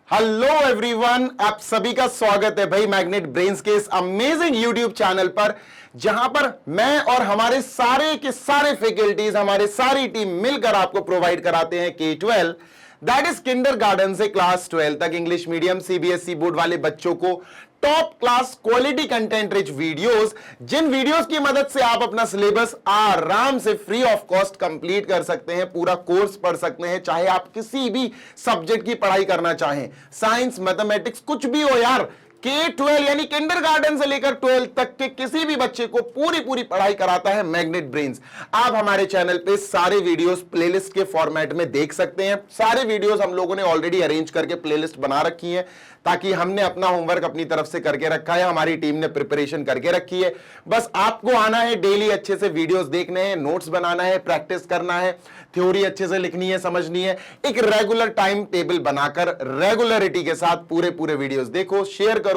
Hello everyone, आप सभी का स्वागत है भाई मैग्नेट ब्रेन्स के इस अमेजिंग यूट्यूब चैनल पर, जहां पर मैं और हमारे सारे के सारे फैकल्टीज, हमारे सारी टीम मिलकर आपको प्रोवाइड कराते हैं K-12, दैट इज किंडरगार्टन से क्लास 12 तक इंग्लिश मीडियम सीबीएसई बोर्ड वाले बच्चों को top class quality content rich videos, जिन वीडियोस की मदद से आप अपना सिलेबस आराम से फ्री ऑफ कॉस्ट कंप्लीट कर सकते हैं, पूरा कोर्स पढ़ सकते हैं। चाहे आप किसी भी सब्जेक्ट की पढ़ाई करना चाहें, साइंस, मैथमेटिक्स, कुछ भी हो यार, K-12 यानी किंडरगार्टन से लेकर 12 तक के किसी भी बच्चे को पूरी पढ़ाई कराता है मैग्नेट ब्रेन्स। आप हमारे चैनल पे सारे वीडियोस प्लेलिस्ट के फॉर्मेट में देख सकते हैं। सारे वीडियोस हम लोगों ने ऑलरेडी अरेंज करके प्लेलिस्ट बना रखी है, ताकि हमने अपना होमवर्क अपनी तरफ से करके रखा है, हमारी टीम ने प्रिपरेशन करके रखी है। बस आपको आना है, डेली अच्छे से वीडियोस देखने हैं, नोट्स बनाना है, प्रैक्टिस करना है, थ्योरी अच्छे से लिखनी है, समझनी है। एक रेगुलर टाइम टेबल बनाकर रेगुलरिटी के साथ पूरे वीडियोस देखो, शेयर करो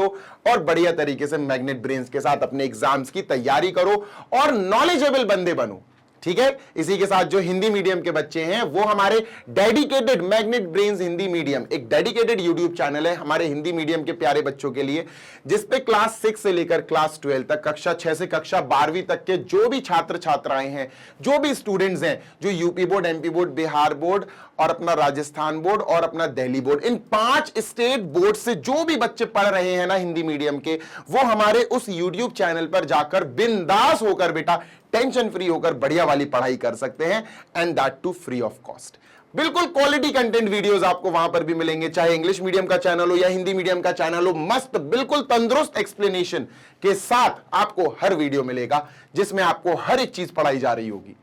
और बढ़िया तरीके से मैग्नेट ब्रेन्स के साथ अपने एग्जाम्स की तैयारी करो और नॉलेजेबल बंदे बनो। ठीक है, इसी के साथ जो हिंदी मीडियम के बच्चे हैं वो हमारे dedicated magnet brains Hindi medium एक डेडिकेटेड यूट्यूब चैनल है हमारे हिंदी मीडियम के प्यारे बच्चों के लिए, जिसपे क्लास 6 से लेकर क्लास 12 तक, कक्षा 6 से कक्षा 12वीं तक के जो भी छात्र छात्राएं हैं, जो भी स्टूडेंट्स हैं, जो UP board, MP board, Bihar board और अपना राजस्थान बोर्ड और अपना दिल्ली बोर्ड, इन 5 स्टेट बोर्ड से जो भी बच्चे पढ़ रहे हैं ना हिंदी मीडियम के, वो हमारे उस यूट्यूब चैनल पर जाकर बिंदास होकर, बेटा टेंशन फ्री होकर बढ़िया वाली पढ़ाई कर सकते हैं, and that too free of cost. बिल्कुल क्वालिटी कंटेंट वीडियोस आपको वहां पर भी मिलेंगे, चाहे इंग्लिश मीडियम का चैनल हो या हिंदी मीडियम का चैनल हो। मस्त बिल्कुल तंदुरुस्त एक्सप्लेनेशन के साथ आपको हर वीडियो मिलेगा, जिसमें आपको हर एक चीज पढ़ाई जा रही होगी।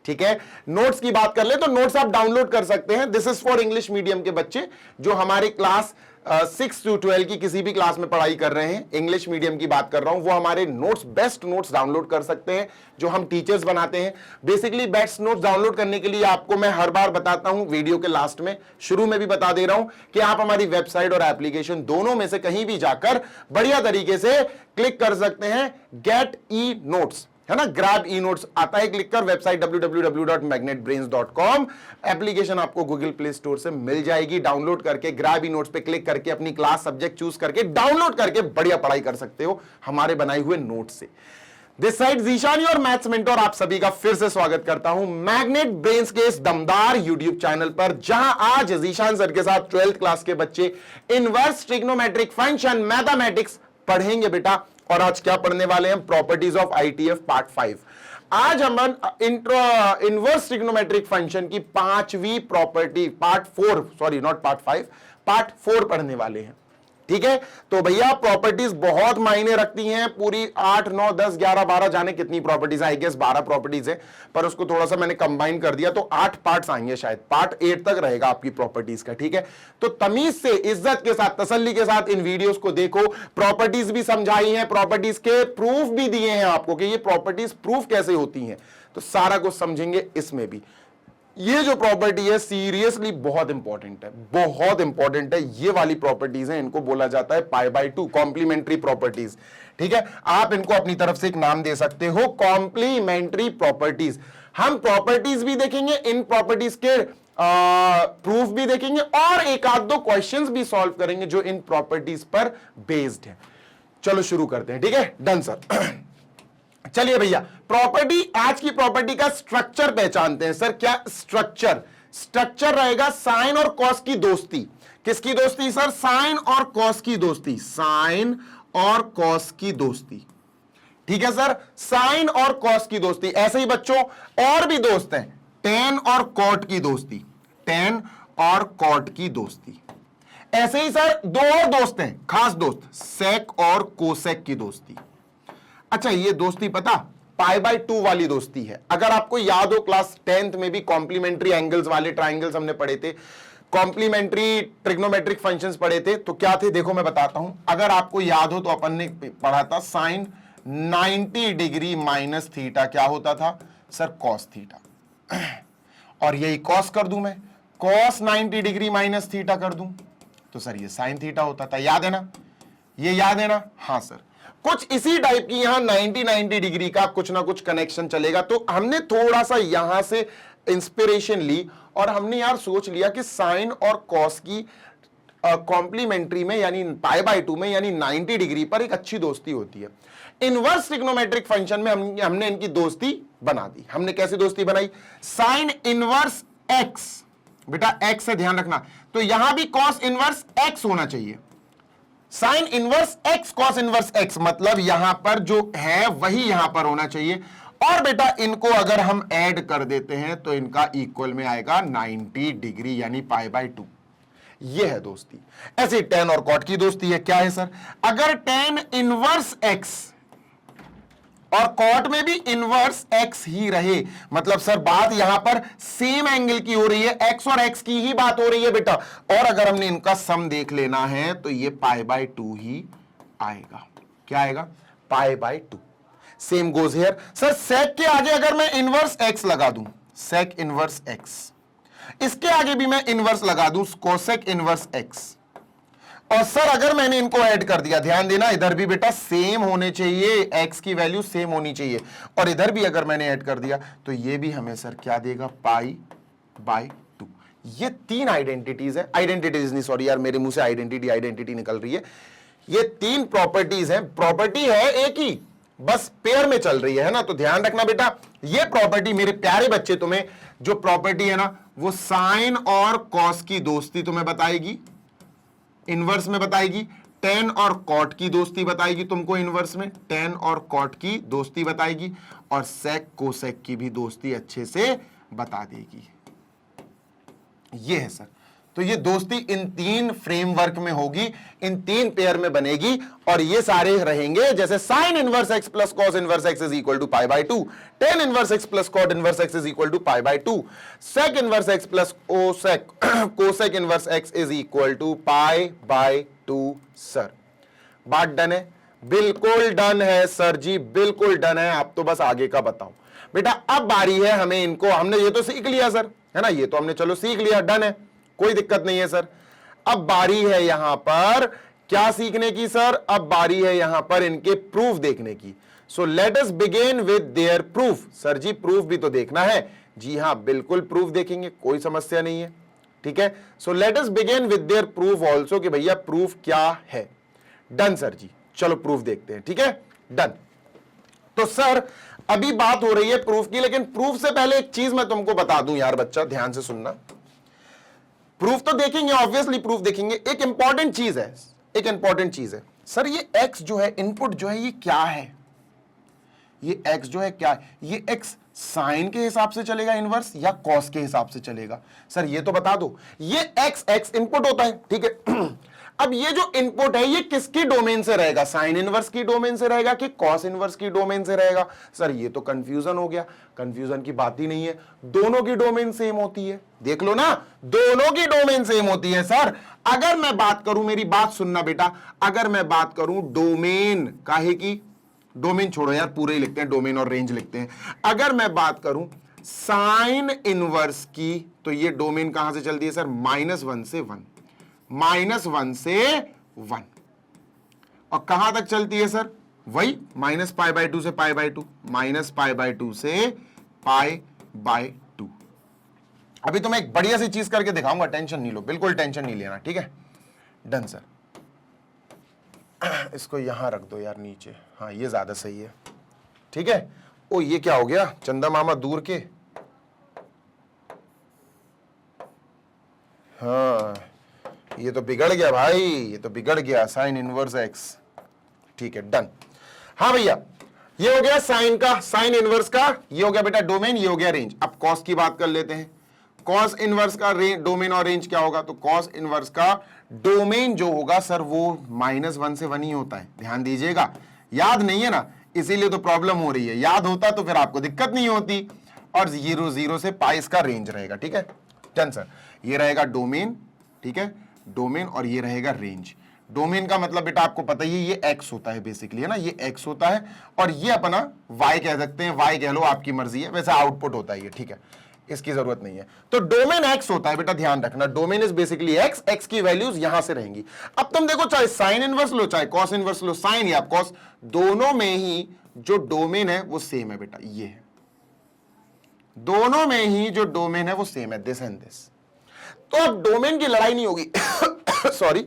ठीक है, नोट्स की बात कर ले तो नोट्स आप डाउनलोड कर सकते हैं। This is for English medium के बच्चे जो हमारे क्लास 6 से 12 की किसी भी क्लास में पढ़ाई कर रहे हैं। इंग्लिश मीडियम की बात कर रहा हूं, वो हमारे नोट्स, बेस्ट नोट्स डाउनलोड कर सकते हैं जो हम टीचर्स बनाते हैं। बेसिकली बेस्ट नोट्स डाउनलोड करने के लिए आपको मैं हर बार बताता हूं, वीडियो के लास्ट में, शुरू में भी बता दे रहा हूं कि आप हमारी वेबसाइट और एप्लीकेशन दोनों में से कहीं भी जाकर बढ़िया तरीके से क्लिक कर सकते हैं गेट ई नोट्स, है ना, ग्रैब ई नोट्स आता है, क्लिक कर, वेबसाइट www.magnetbrains.com, एप्लीकेशन आपको गूगल प्ले स्टोर से मिल जाएगी। डाउनलोड करके ग्रैब ई नोट्स पे क्लिक करके अपनी क्लास सब्जेक्ट चूज करके डाउनलोड करके बढ़िया पढ़ाई कर सकते हो हमारे बनाए हुए नोट से। दिस साइड जीशानी और मैथ्स मेंटोर आप सभी का फिर से स्वागत करता हूं मैग्नेट ब्रेन्स के इस दमदार यूट्यूब चैनल पर, जहां आज जीशान सर के साथ 12th क्लास के बच्चे इनवर्स ट्रिग्नोमेट्रिक फंक्शन मैथमेटिक्स पढ़ेंगे बेटा। और आज क्या पढ़ने वाले हैं? Properties of ITF part 5। आज हम इनवर्स ट्रिग्नोमेट्रिक फंक्शन की 5वीं property, part 4, sorry not part 5, part 4 पढ़ने वाले हैं। ठीक है, तो भैया प्रॉपर्टीज बहुत मायने रखती हैं। पूरी 8, 9, 10, 11, 12 जाने कितनी प्रॉपर्टीज, आई गेस 12 प्रॉपर्टीज है, पर उसको थोड़ा सा मैंने कंबाइन कर दिया तो 8 पार्ट्स आएंगे, शायद पार्ट 8 तक रहेगा आपकी प्रॉपर्टीज का। ठीक है, तो तमीज से, इज्जत के साथ, तसल्ली के साथ इन वीडियोस को देखो। प्रॉपर्टीज भी समझाई हैं, प्रॉपर्टीज के प्रूफ भी दिए हैं आपको कि ये प्रॉपर्टीज प्रूफ कैसे होती हैं, तो सारा कुछ समझेंगे इसमें भी। ये जो प्रॉपर्टी है सीरियसली बहुत इंपॉर्टेंट है, बहुत इंपॉर्टेंट है। ये वाली प्रॉपर्टीज हैं, इनको बोला जाता है π/2 कॉम्प्लीमेंट्री प्रॉपर्टीज। ठीक है, आप इनको अपनी तरफ से एक नाम दे सकते हो, कॉम्प्लीमेंट्री प्रॉपर्टीज। हम प्रॉपर्टीज भी देखेंगे, इन प्रॉपर्टीज के प्रूफ भी देखेंगे और एक आध दो क्वेश्चंस भी सॉल्व करेंगे जो इन प्रॉपर्टीज पर बेस्ड है। चलो शुरू करते हैं। ठीक है, डन सर। चलिए भैया, प्रॉपर्टी, आज की प्रॉपर्टी का स्ट्रक्चर पहचानते हैं। सर क्या स्ट्रक्चर? स्ट्रक्चर रहेगा साइन और कॉस की दोस्ती। किसकी दोस्ती सर? साइन और कॉस की दोस्ती, साइन और कॉस की दोस्ती। ठीक है सर, साइन और कॉस की दोस्ती। ऐसे ही बच्चों और भी दोस्त हैं, टेन और कॉट की दोस्ती, टेन और कॉट की दोस्ती। ऐसे ही सर दो और दोस्त हैं, खास दोस्त, सेक और कोसेक की दोस्ती। अच्छा, ये दोस्ती पता π/2 वाली दोस्ती है। अगर आपको याद हो, क्लास 10th में भी कॉम्प्लीमेंट्री एंगल्स वाले ट्राइंगल्स हमने पढ़े थे, कॉम्प्लीमेंट्री ट्रिग्नोमेट्रिक फंक्शंस पढ़े थे, तो क्या थे देखो मैं बताता हूं। अगर आपको याद हो तो अपन ने पढ़ा था साइन 90 डिग्री माइनस थीटा क्या होता था सर? Cos theta. और यही कॉस कर दूं मैं, कॉस 90 डिग्री माइनस थीटा कर दूं तो सर ये साइन थीटा होता था। याद है ना? ये याद है ना? हाँ सर, कुछ इसी टाइप की यहां 90 डिग्री का कुछ ना कुछ कनेक्शन चलेगा। तो हमने थोड़ा सा यहां से इंस्पिरेशन ली और हमने यार सोच लिया कि साइन और कॉस की कॉम्प्लीमेंट्री में यानी पाई बाय 2 में यानी 90 डिग्री पर एक अच्छी दोस्ती होती है। इनवर्स ट्रिग्नोमेट्रिक फंक्शन में हमने इनकी दोस्ती बना दी। हमने कैसी दोस्ती बनाई? साइन इनवर्स एक्स, बेटा एक्स से ध्यान रखना, तो यहां भी कॉस इनवर्स एक्स होना चाहिए। Sign inverse x cos inverse x मतलब यहां पर जो है वही यहां पर होना चाहिए। और बेटा इनको अगर हम ऐड कर देते हैं तो इनका इक्वल में आएगा 90 डिग्री यानी पाई बाय 2। ये है दोस्ती। ऐसे टेन और कॉट की दोस्ती है। क्या है सर? अगर टेन इनवर्स एक्स और कॉट में भी इनवर्स एक्स ही रहे, मतलब सर बात यहां पर सेम एंगल की हो रही है, एक्स और एक्स की ही बात हो रही है बेटा। और अगर हमने इनका सम देख लेना है तो ये पाई बाय 2 ही आएगा। क्या आएगा? Pi by 2। Same goes here. Sir sec के आगे अगर मैं इनवर्स एक्स लगा दूं, सेक इनवर्स एक्स, इसके आगे भी मैं इनवर्स लगा दूं, कोसेक इनवर्स एक्स, और सर अगर मैंने इनको ऐड कर दिया, ध्यान देना इधर भी बेटा सेम होने चाहिए, एक्स की वैल्यू सेम होनी चाहिए, और इधर भी अगर मैंने ऐड कर दिया तो ये भी हमें सर क्या देगा? पाई बाय 2। ये तीन आइडेंटिटीज है, आइडेंटिटीज नहीं सॉरी यार, मेरे मुंह से आइडेंटिटी निकल रही है। ये तीन प्रॉपर्टीज है, प्रॉपर्टी है एक ही, बस पेयर में चल रही है ना। तो ध्यान रखना बेटा, ये प्रॉपर्टी मेरे प्यारे बच्चे तुम्हें जो प्रॉपर्टी है ना वो साइन और कॉस की दोस्ती तुम्हें बताएगी, इनवर्स में बताएगी। टेन और कॉट की दोस्ती बताएगी तुमको इनवर्स में, टेन और कॉट की दोस्ती बताएगी, और सेक कोसेक की भी दोस्ती अच्छे से बता देगी। ये है सर। तो ये दोस्ती इन तीन फ्रेमवर्क में होगी, इन तीन पेयर में बनेगी, और ये सारे रहेंगे जैसे sine inverse x plus cos inverse x is equal to pi by 2, tan inverse x plus cot inverse x is equal to pi by 2, sec inverse x plus cosec inverse x is equal to pi by 2। Sir बात done है? बिल्कुल done है sir जी, बिल्कुल done है। आप तो बस आगे का बताओ बेटा। अब बारी है हमें इनको, हमने ये तो सीख लिया सर, है ना, ये तो हमने चलो सीख लिया, डन है, कोई दिक्कत नहीं है सर। अब बारी है यहां पर क्या सीखने की सर? अब बारी है यहां पर इनके प्रूफ देखने की। So let us begin with their proof. Sir ji proof भी तो देखना है। जी हां बिल्कुल प्रूफ देखेंगे, कोई समस्या नहीं है, ठीक है। सो let us begin with their proof also, कि भैया प्रूफ क्या है। डन सर जी, चलो प्रूफ देखते हैं, ठीक है, डन। तो सर अभी बात हो रही है प्रूफ की, लेकिन प्रूफ से पहले एक चीज मैं तुमको बता दूं यार बच्चा, ध्यान से सुनना। प्रूफ तो देखेंगे, ऑब्वियसली प्रूफ देखेंगे। एक इंपॉर्टेंट चीज है, एक इंपॉर्टेंट चीज है सर, ये एक्स जो है इनपुट जो है ये क्या है? ये एक्स जो है क्या है? ये एक्स साइन के हिसाब से चलेगा इनवर्स या कॉस के हिसाब से चलेगा? सर ये तो बता दो। ये एक्स इनपुट होता है, ठीक है। अब ये जो इनपुट है ये किसकी डोमेन से रहेगा? साइन इनवर्स की डोमेन से रहेगा कि कॉस इनवर्स की डोमेन से रहेगा? सर ये तो कंफ्यूजन हो गया। कंफ्यूजन की बात ही नहीं है, दोनों की डोमेन सेम होती है। देख लो ना, दोनों की डोमेन सेम होती है सर। अगर मैं बात करूं, मेरी बात सुनना बेटा, अगर मैं बात करूं डोमेन, काहे की डोमेन छोड़ो यार, पूरे ही लिखते हैं, डोमेन और रेंज लिखते हैं। अगर मैं बात करूं साइन इनवर्स की, तो ये डोमेन कहां से चलती है सर? -1 से 1, -1 से 1, और कहां तक चलती है सर? वही -π/2 से π/2, -π/2 से π/2। अभी तो मैं एक बढ़िया सी चीज करके दिखाऊंगा, टेंशन नहीं लो, बिल्कुल टेंशन नहीं लेना, ठीक है। डन सर, इसको यहां रख दो यार नीचे, हाँ ये ज्यादा सही है, ठीक है। ओ ये क्या हो गया चंदा मामा दूर के, हाँ ये तो बिगड़ गया भाई, ये तो बिगड़ गया, साइन इनवर्स एक्स, ठीक है डन। हाँ भैया ये हो गया साइन का, साइन इनवर्स का, ये हो गया बेटा डोमेन, ये हो गया रेंज। अब कॉस की बात कर लेते हैं। कॉस इनवर्स का डोमेन और रेंज क्या होगा? तो कॉस इनवर्स का डोमेन जो होगा सर वो -1 से 1 ही होता है, ध्यान दीजिएगा। याद नहीं है ना, इसीलिए तो प्रॉब्लम हो रही है। याद होता तो फिर आपको दिक्कत नहीं होती। और 0 0 से पाई इसका रेंज रहेगा, ठीक है डन सर। ये रहेगा डोमेन, ठीक है, डोमेन, और ये रहेगा रेंज। डोमेन का मतलब बेटा आपको पता ही है, ये एक्स होता है बेसिकली, है ना, ये एक्स होता है, और ये अपना वाई कह सकते हैं, वाई कह लो, आपकी मर्जी है, वैसे आउटपुट होता है ये, ठीक है, इसकी जरूरत नहीं है। तो डोमेन एक्स होता है बेटा, ध्यान रखना, domain is basically x, x की वैल्यूज यहां से रहेंगी। अब तुम देखो, चाहे साइन इनवर्स लो चाहे कॉस इनवर्स लो, साइन या कॉस, दोनों में ही जो डोमेन है वो सेम है बेटा, ये है, दोनों में ही जो डोमेन है वो सेम है, दिस एंड दिस। तो अब डोमेन की लड़ाई नहीं होगी सॉरी,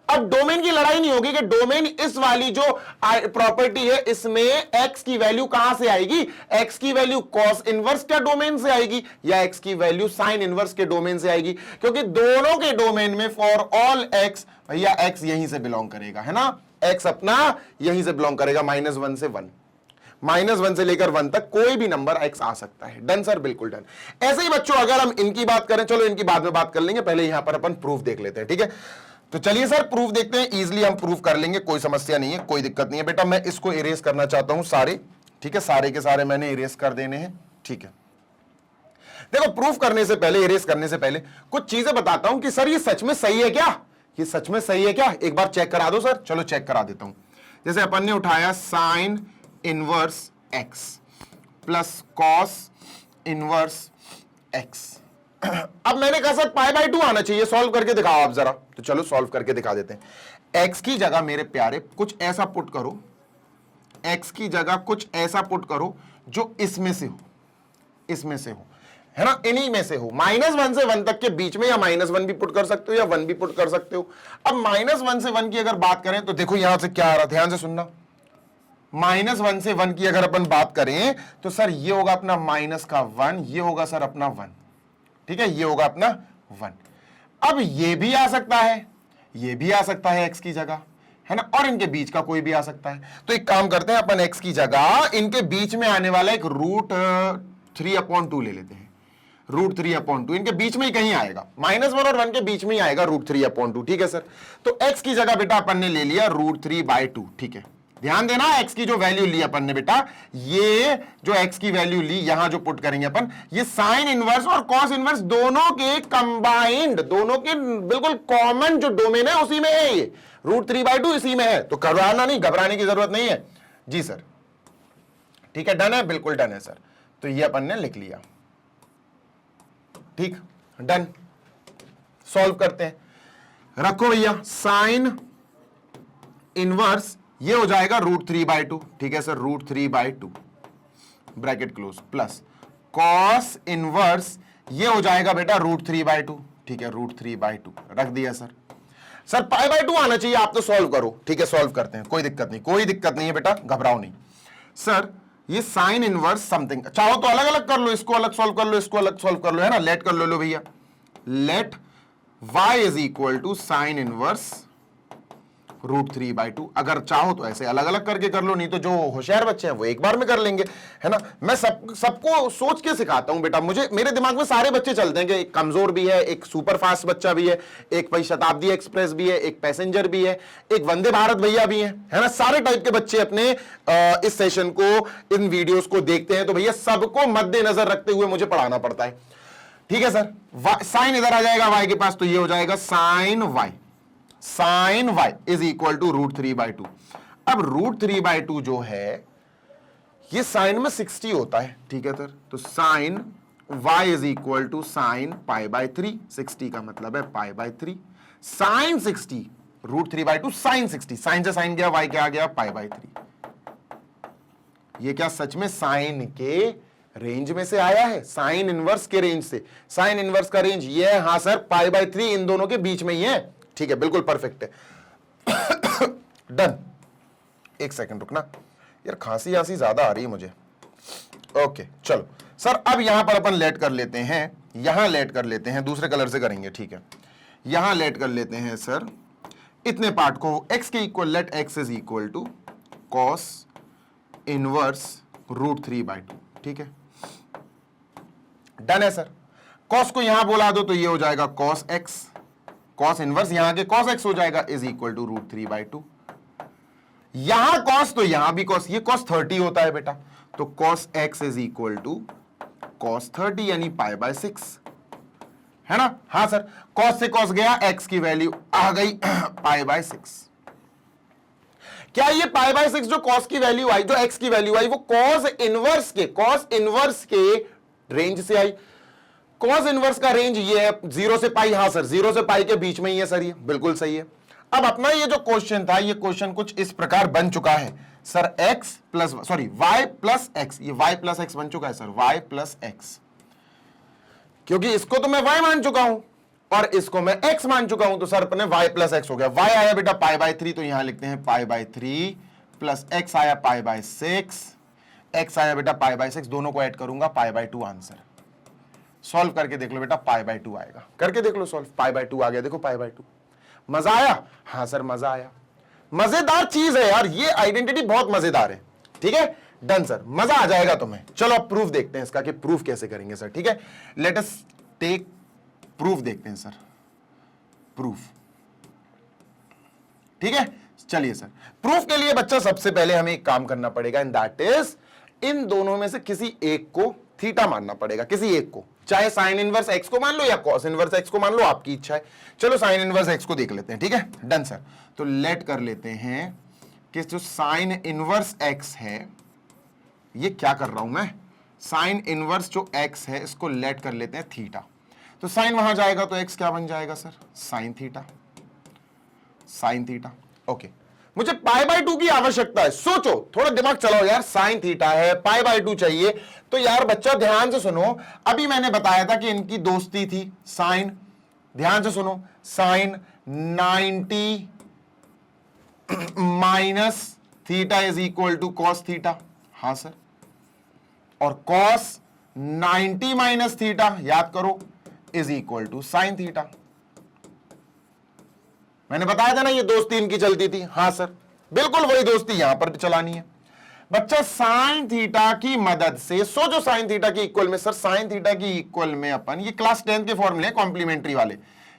अब डोमेन की लड़ाई नहीं होगी कि डोमेन इस वाली जो प्रॉपर्टी है इसमें x की वैल्यू कहां से आएगी, x की वैल्यू कॉस इनवर्स के डोमेन से आएगी या x की वैल्यू साइन इनवर्स के डोमेन से आएगी, क्योंकि दोनों के डोमेन में फॉर ऑल x भैया x यहीं से बिलोंग करेगा, है ना, x अपना यहीं से बिलोंग करेगा, -1 से 1, -1 से लेकर 1 तक कोई भी नंबर x आ सकता है। डन सर, बिल्कुल डन। ऐसे ही बच्चों अगर हम इनकी बात करें, चलो इनकी बाद में बात कर लेंगे, पहले यहां पर अपन प्रूफ देख लेते हैं, ठीक है। तो चलिए सर प्रूफ देखते हैं, इजीली हम प्रूफ कर लेंगे, कोई समस्या नहीं है, कोई दिक्कत नहीं है। बेटा मैं इसको इरेज करना चाहता हूं सारे, ठीक है, सारे के सारे मैंने इरेज कर देने हैं, ठीक है। देखो प्रूफ करने से पहले, इरेज करने से पहले कुछ चीजें बताता हूं कि सर ये सच में सही है क्या, ये सच में सही है क्या, एक बार चेक करा दो सर। चलो चेक करा देता हूं। जैसे अपन ने उठाया sign inverse x plus cos inverse x, अब मैंने कहा सर π/2 आना चाहिए, सॉल्व करके दिखाओ आप जरा। तो चलो सॉल्व करके दिखा देते हैं। x की जगह मेरे प्यारे कुछ ऐसा पुट करो, x की जगह कुछ ऐसा पुट करो जो इसमें से हो, इसमें से हो, है ना, इन्हीं में से हो। -1 से 1 तक के बीच में, या -1 भी पुट कर सकते हो या 1 भी पुट कर सकते हो। अब -1 से 1 की अगर बात करें तो देखो यहां से क्या आ रहा, ध्यान से सुनना। -1 से 1 की अगर अपन बात करें तो सर ये होगा अपना -1, ये होगा सर अपना 1, ठीक है, ये होगा अपना 1। अब ये भी आ सकता है, ये भी आ सकता है x की जगह, है ना, और इनके बीच का कोई भी आ सकता है। तो एक काम करते हैं अपन, x की जगह इनके बीच में आने वाला एक √3/2 ले लेते हैं। √3/2 इनके बीच में ही कहीं आएगा, -1 और 1 के बीच में ही आएगा √3/2, ठीक है सर। तो x की जगह बेटा अपन ने ले लिया √3/2, ठीक है। ध्यान देना, x की जो वैल्यू ली अपन ने बेटा, ये जो x की वैल्यू ली यहां जो पुट करेंगे अपन, ये साइन इनवर्स और कॉस इनवर्स दोनों के कंबाइंड, दोनों के बिल्कुल कॉमन जो डोमेन है उसी में है, ये √3/2 इसी में है। तो घबराना नहीं, घबराने की जरूरत नहीं है जी सर, ठीक है, डन है, बिल्कुल डन है सर। तो ये अपन ने लिख लिया, ठीक, डन। सॉल्व करते हैं, रखो भैया, साइन इनवर्स ये हो जाएगा √3/2, ठीक है sir, √3/2 bracket close, plus cos inverse ये हो जाएगा बेटा √3/2, ठीक है, √3/2 रख दिया सर। सर π/2 आना चाहिए, आप तो सॉल्व करो, ठीक है, सॉल्व करते हैं, कोई दिक्कत नहीं, कोई दिक्कत नहीं है बेटा, घबराओ नहीं। सर ये साइन इनवर्स समथिंग, चाहो तो अलग अलग कर लो, इसको अलग सॉल्व कर लो, इसको अलग सॉल्व कर लो, है ना, लेट कर लो भैया, let y is equal to sine inverse √3/2। अगर चाहो तो ऐसे अलग अलग करके कर लो, नहीं तो जो होशियार बच्चे हैं वो एक बार में कर लेंगे, है ना। मैं सबको सोच के सिखाता हूं बेटा, मेरे दिमाग में सारे बच्चे चलते हैं कि एक कमजोर भी है, एक सुपर फास्ट बच्चा भी है, एक भाई शताब्दी एक्सप्रेस भी है, एक पैसेंजर भी है, एक वंदे भारत भैया भी है ना। सारे टाइप के बच्चे अपने इस सेशन को, इन वीडियोस को देखते हैं, तो भैया सबको मद्देनजर रखते हुए मुझे पढ़ाना पड़ता है, ठीक है सर। साइन इधर आ जाएगा y के पास, तो ये हो जाएगा sine y, sine y is equal to √3/2। अब √3/2 जो है ये साइन में 60 होता है, ठीक है सर। तो sine y is equal to sine π/3, 60 का मतलब है π/3, साइन 60 √3/2 साइन 60, साइन से साइन गया, y क्या आ गया π/3। ये क्या सच में साइन के रेंज में से आया है, साइन इनवर्स के रेंज से। साइन इनवर्स का रेंज ये है, हाँ सर, π/3 इन दोनों के बीच में ही है, ठीक है, बिल्कुल परफेक्ट है। डन। एक सेकंड रुकना यार, खांसी आंसी ज्यादा आ रही है मुझे। ओके चलो सर, अब यहां पर अपन लेट कर लेते हैं, यहां लेट कर लेते हैं, दूसरे कलर से करेंगे, ठीक है। यहां लेट कर लेते हैं सर इतने पार्ट को, x के equal, let x is equal to cos inverse √3/2, ठीक है, डन है सर। कॉस को यहां बोला दो तो ये हो जाएगा कॉस x, कॉस इनवर्स यहां के कॉस x हो जाएगा इज इक्वल टू √3/2। यहां कॉस तो यहां भी कॉस, ये कॉस 30 होता है बेटा, तो cos x is equal to cos 30 यानी π/6, है ना। हाँ सर, कॉस से कॉस गया, x की वैल्यू आ गई π/6। क्या ये π/6 जो कॉस की वैल्यू आई, जो x की वैल्यू आई, वो कॉस इनवर्स के रेंज से आई। कॉस इनवर्स का रेंज ये है 0 से पाई, हाँ सर 0 से पाई के बीच में ही है सर, ये बिल्कुल सही है। अब अपना ये जो क्वेश्चन था, ये क्वेश्चन कुछ इस प्रकार बन चुका है सर, y प्लस x, ये y प्लस x बन चुका है सर, y प्लस x, क्योंकि इसको तो मैं y मान चुका हूं, और इसको मैं x मान चुका हूं, तो सर अपने y प्लस एक्स हो गया। y आया बेटा पाई बाय 3, तो यहां लिखते हैं पाई बाय 3 प्लस x आया पाई बाय 6, x आया बेटा पाई बाय 6, दोनों को ऐड करूंगा पाई बाय 2 आंसर। सॉल्व करके देख लो बेटा पाई बाय 2 आएगा, करके देख लो सॉल्व, पाई बाय 2 आ गया, देखो पाई बाय 2। मजा आया? हाँ सर मजा आया। मजेदार चीज है यार, ये आइडेंटिटी बहुत मजेदार है। ठीक है डन सर, मजा आ जाएगा तुम्हें। चलो अब प्रूफ देखते हैं इसका कि प्रूफ कैसे करेंगे सर। ठीक है लेट अस टेक प्रूफ, देखते हैं सर प्रूफ। ठीक है चलिए सर, प्रूफ के लिए बच्चा सबसे पहले हमें एक काम करना पड़ेगा, एंड दैट इज इन दोनों में से किसी एक को थीटा मानना पड़ेगा, किसी एक को, चाहे साइन इनवर्स एक्स को मान लो या कॉस इनवर्स एक्स को मान लो, आपकी इच्छा है। चलो साइन इनवर्स एक्स को देख लेते हैं। ठीक है डन सर, तो लेट कर लेते हैं कि जो साइन इनवर्स एक्स है, ये क्या कर रहा हूं मैं, साइन इनवर्स जो एक्स है इसको लेट कर लेते हैं थीटा। तो साइन वहां जाएगा तो एक्स क्या बन जाएगा sir, sine theta, sine theta. Okay मुझे पाई बाय 2 की आवश्यकता है, सोचो थोड़ा दिमाग चलाओ यार, साइन थीटा है, पाई बाय 2 चाहिए। तो यार बच्चा ध्यान से सुनो, अभी मैंने बताया था कि इनकी दोस्ती थी साइन, ध्यान से सुनो, sine 90 minus theta is equal to cos theta. हाँ सर, और कॉस 90 माइनस थीटा याद करो is equal to sine theta. मैंने बताया था ना ये दोस्ती इनकी चलती थी। हाँ सर बिल्कुल वही दोस्ती यहां पर भी चलानी है। बच्चा साइन थीटा की मदद से सोचो, साइन थीटा की इक्वल में सर, साइन थीटा की इक्वल में अपन ये क्लास 10 के फॉर्मूले कॉम्प्लीमेंट्री वाले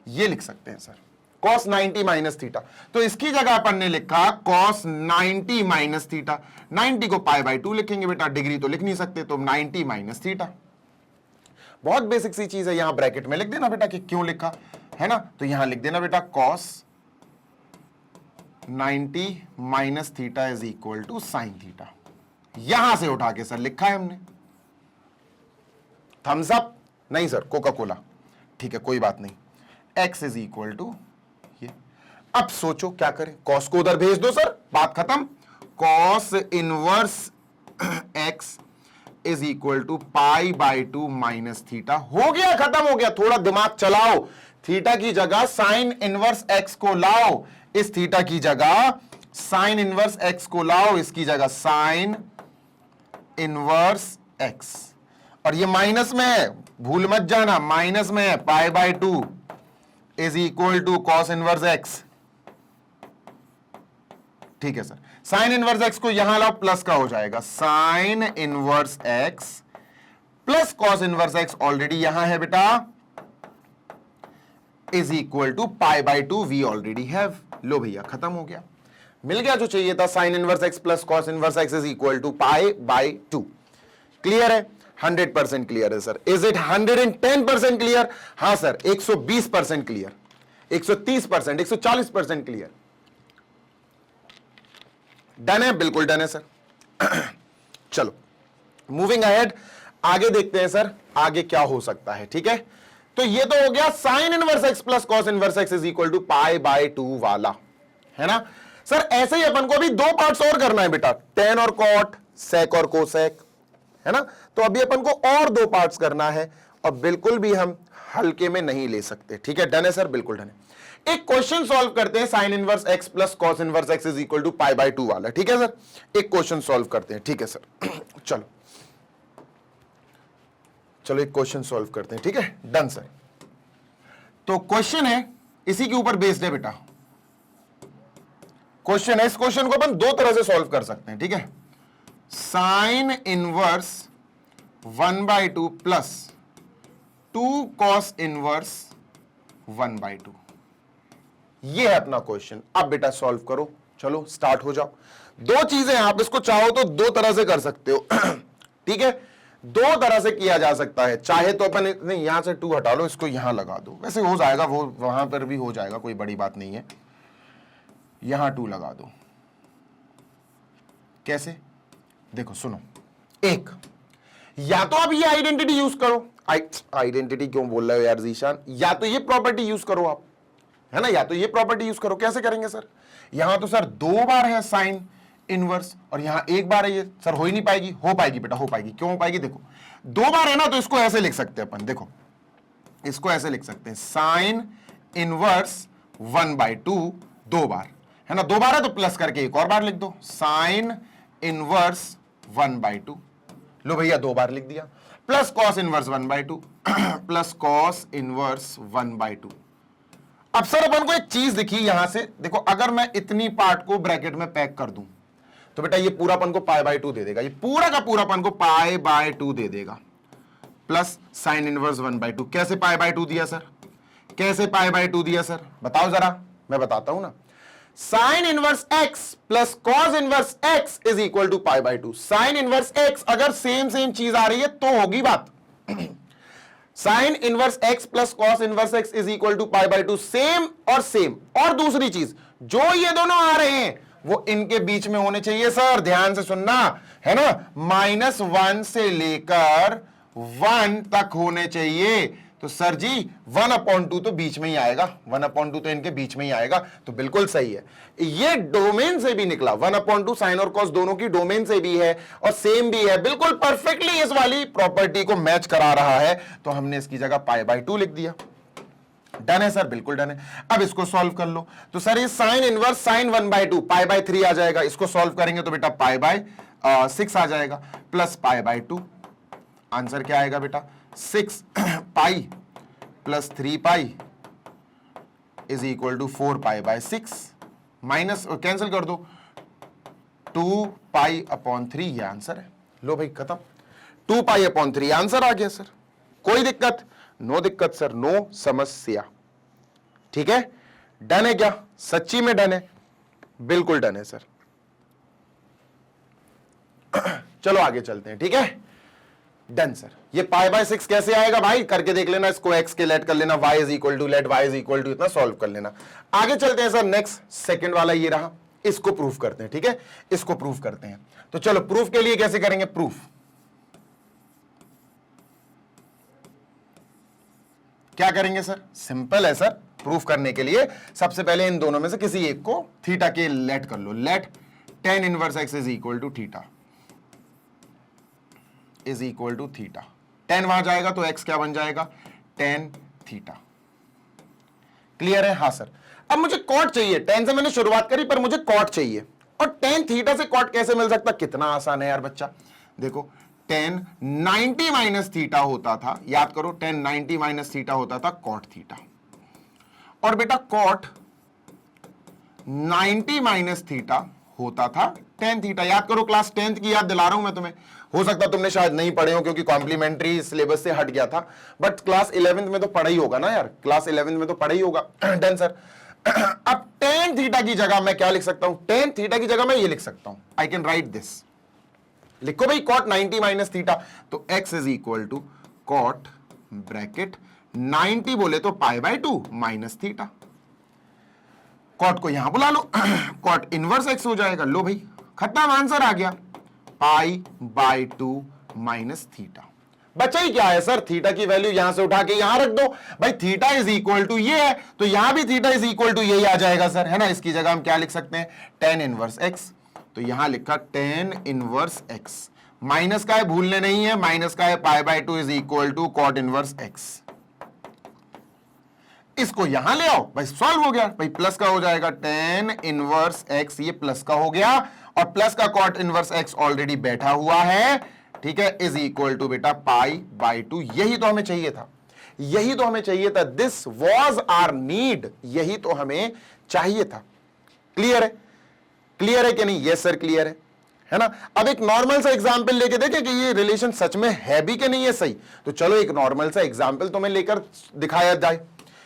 ये लिख सकते हैं सर, cos 90 माइनस थीटा। तो इसकी जगह अपन ने लिखा cos 90 माइनस थीटा। 90 को पाई बाय 2 लिखेंगे बेटा, डिग्री तो लिख नहीं सकते, तो 90 माइनस थीटा। बहुत बेसिक सी चीज है, यहां ब्रैकेट में लिख देना बेटा कि क्यों लिखा है ना, तो यहां लिख देना बेटा cos 90 minus theta is equal to sine theta. यहां से उठा के सर लिखा है हमने। थम्स अप नहीं सर, कोका कोला, ठीक है कोई बात नहीं। x इज इक्वल टू ये। अब सोचो क्या करें, cos को उधर भेज दो सर, बात खत्म। cos inverse x is equal to pi by 2 minus theta. हो गया, खत्म हो गया। थोड़ा दिमाग चलाओ, थीटा की जगह साइन इनवर्स x को लाओ, इस थीटा की जगह साइन इनवर्स x को लाओ, इसकी जगह साइन इनवर्स x, और ये माइनस में है, भूल मत जाना, माइनस में है, pi by 2 is equal to cos inverse x। ठीक है सर, साइन इनवर्स x को यहां लाओ, प्लस का हो जाएगा sine inverse x plus cos inverse x, already यहां है बेटा, is equal to pi by 2 we already have. लो भैया खत्म हो गया, मिल गया जो चाहिए था, sine inverse x plus cos inverse x is equal to pi by 2। Clear है? 100% क्लियर है सर। Is it 110% clear? हां सर 120% क्लियर, 130%, 140% क्लियर। डन है? बिल्कुल डन है सर। चलो मूविंग अहेड, आगे देखते हैं सर आगे क्या हो सकता है। ठीक है, तो ये तो हो गया sine inverse x plus cos inverse x is equal to pi by 2 वाला, है ना सर। ऐसे ही अपन को अभी 2 पार्ट्स और करना है बेटा, टेन और कॉट, सेक और कोसेक, है ना। तो अभी अपन को और 2 पार्ट्स करना है, और बिल्कुल भी हम हल्के में नहीं ले सकते। ठीक है, डन है सर, बिल्कुल डन है। एक क्वेश्चन सॉल्व करते हैं, sine inverse x plus cos inverse x is equal to pi by 2 वाला। ठीक है सर, एक क्वेश्चन सॉल्व करते हैं। ठीक है सर, चलो चलो एक क्वेश्चन सॉल्व करते हैं। ठीक है, डन सर। तो क्वेश्चन है, इसी के ऊपर बेस्ड है बेटा, क्वेश्चन है। इस क्वेश्चन को अपन 2 तरह से सॉल्व कर सकते हैं। ठीक है, sine inverse 1/2 plus 2 cos inverse 1/2, ये है अपना क्वेश्चन। अब बेटा सॉल्व करो, चलो स्टार्ट हो जाओ। 2 चीजें आप इसको चाहो तो 2 तरह से कर सकते हो। ठीक है, 2 तरह से किया जा सकता है। चाहे तो अपन नहीं, यहां से 2 हटा लो, इसको यहां लगा दो, वैसे हो जाएगा, वो वहां पर भी हो जाएगा, कोई बड़ी बात नहीं है। यहां 2 लगा दो। कैसे? देखो सुनो, एक या तो आप ये आइडेंटिटी यूज करो, आइडेंटिटी क्यों बोल रहे हो यार जीशान, या तो ये प्रॉपर्टी यूज करो आप, है ना, या तो ये प्रॉपर्टी यूज करो। कैसे करेंगे सर? यहां तो सर 2 बार है साइन इनवर्स, और यहां 1 बार है ये, सर हो ही नहीं पाएगी। हो पाएगी बेटा, हो पाएगी। क्यों हो पाएगी? देखो 2 बार है ना, तो इसको ऐसे लिख सकते हैं अपन, देखो इसको ऐसे लिख सकते हैं साइन इनवर्स 1/2 दो बार, है ना, दो बार है तो प्लस करके एक और बार लिख दो, साइन इनवर्स 1/2, लो भैया दो बार लिख दिया, plus cos inverse 1/2 plus cos inverse 1/2। अब सर अपन को एक चीज दिखी यहां से, देखो अगर मैं इतनी पार्ट को ब्रैकेट में पैक कर दूं तो बेटा ये पूरा अपन को π/2 दे देगा, ये पूरा का पूरा अपन को π/2 दे देगा, प्लस साइन इनवर्स 1/2। कैसे π/2 दिया सर, कैसे π/2 दिया सर, बताओ जरा, मैं बताता हूं ना। Sine inverse x plus cos inverse x is equal to π/2। Sine inverse x अगर सेम चीज आ रही है तो होगी बात sine inverse x plus cos inverse x is equal to π/2, same और सेम। और दूसरी चीज, जो ये दोनों आ रहे हैं वो इनके बीच में होने चाहिए सर, ध्यान से सुनना, है ना, -1 से लेकर 1 तक होने चाहिए। तो सर जी 1/2 तो बीच में ही आएगा, 1/2 तो इनके बीच में ही आएगा, तो बिल्कुल सही है, ये डोमेन से भी निकला, 1/2 साइन और कॉस दोनों की डोमेन से भी है और सेम भी है, बिल्कुल परफेक्टली इस वाली प्रॉपर्टी को मैच करा रहा है, तो हमने इसकी जगह π/2 लिख दिया। डन है सर, बिल्कुल डन है। अब इसको सॉल्व कर लो, तो सर ये साइन इनवर्स साइन 1/2 π/3 आ जाएगा, इसको सॉल्व करेंगे तो बेटा π/6 आ जाएगा, प्लस π/2, आंसर क्या आएगा बेटा 6 pi plus 3 pi is equal to 4π/6, minus cancel कर दो 2π/3, ये आंसर है। लो भाई खत्म, 2π/3 आंसर आ गया सर, कोई दिक्कत, नो दिक्कत सर, नो समस्या, ठीक है। डन है क्या, सच्ची में डन है, बिल्कुल डन है सर। चलो आगे चलते हैं, ठीक है, डन सर। ये π/6 कैसे आएगा भाई, करके देख लेना, इसको x के लेट कर लेना, y is equal to let y is equal to इतना सॉल्व कर लेना। आगे चलते हैं सर, नेक्स्ट सेकंड वाला ये रहा, इसको प्रूफ करते हैं, ठीक है, इसको प्रूफ करते हैं। तो चलो प्रूफ के लिए कैसे करेंगे, प्रूफ क्या करेंगे सर, सिंपल है सर। प्रूफ करने के लिए सबसे पहले इन दोनों में से किसी एक को थीटा के लेट कर लो, let tan inverse x is equal to theta is equal to theta, tan वहां जाएगा तो x क्या बन जाएगा, tan थीटा। क्लियर है, हाँ सर। अब मुझे कॉट चाहिए, tan से मैंने शुरुआत करी पर मुझे कॉट चाहिए, और tan थीटा से कॉट कैसे मिल सकता, कितना आसान है यार बच्चा, देखो tan 90 माइनस थीटा होता था, याद करो tan 90 माइनस थीटा होता था कॉट थीटा, और बेटा कॉट 90 माइनस थीटा होता था tan थीटा। याद करो, क्लास 10th की याद दिला रहा हूं मैं तुम्हें, हो सकता तुमने शायद नहीं पढ़े हो क्योंकि कॉम्प्लीमेंट्री सिलेबस से हट गया था, बट क्लास 11th में तो पढ़ा ही होगा ना यार, क्लास 11th में तो पढ़ा ही होगा। Done sir. अब tan थीटा की जगह मैं क्या लिख सकता हूं, tan थीटा की जगह मैं ये लिख सकता हूं, आई कैन राइट दिस, लिखो भाई cot 90 माइनस थीटा, तो x is equal to cot bracket 90 बोले तो π/2 माइनस थीटा, cot को यहां बुला लो, cot इनवर्स x हो जाएगा, लो भाई खत्म, आंसर आ गया π/2 माइनस थीटा। बचा ही क्या है सर, थीटा की वैल्यू यहां से उठा के यहां रख दो भाई, थीटा इज इक्वल टू ये है तो यहां भी थीटा इज इक्वल टू यही आ जाएगा सर, है ना। इसकी जगह हम क्या लिख सकते हैं, tan इनवर्स x, तो यहां लिखा tan इनवर्स x, माइनस का है भूलने नहीं है, माइनस का है π/2 is equal to cot inverse x, इसको यहां ले आओ भाई, सॉल्व हो गया भाई, प्लस का हो जाएगा tan इनवर्स x, ये प्लस का हो गया, और प्लस का cot इनवर्स x ऑलरेडी बैठा हुआ है, ठीक है, इज इक्वल टू बेटा π/2, यही तो हमें चाहिए था, यही तो हमें चाहिए था, दिस वॉज आवर नीड, यही तो हमें चाहिए था। क्लियर है, क्लियर है कि नहीं, यस सर क्लियर है ना। अब एक नॉर्मल सा एग्जांपल लेके देखें कि ये रिलेशन सच में है भी कि नहीं है सही, तो चलो एक नॉर्मल सा एग्जांपल तो मैं लेकर दिखाया जाए।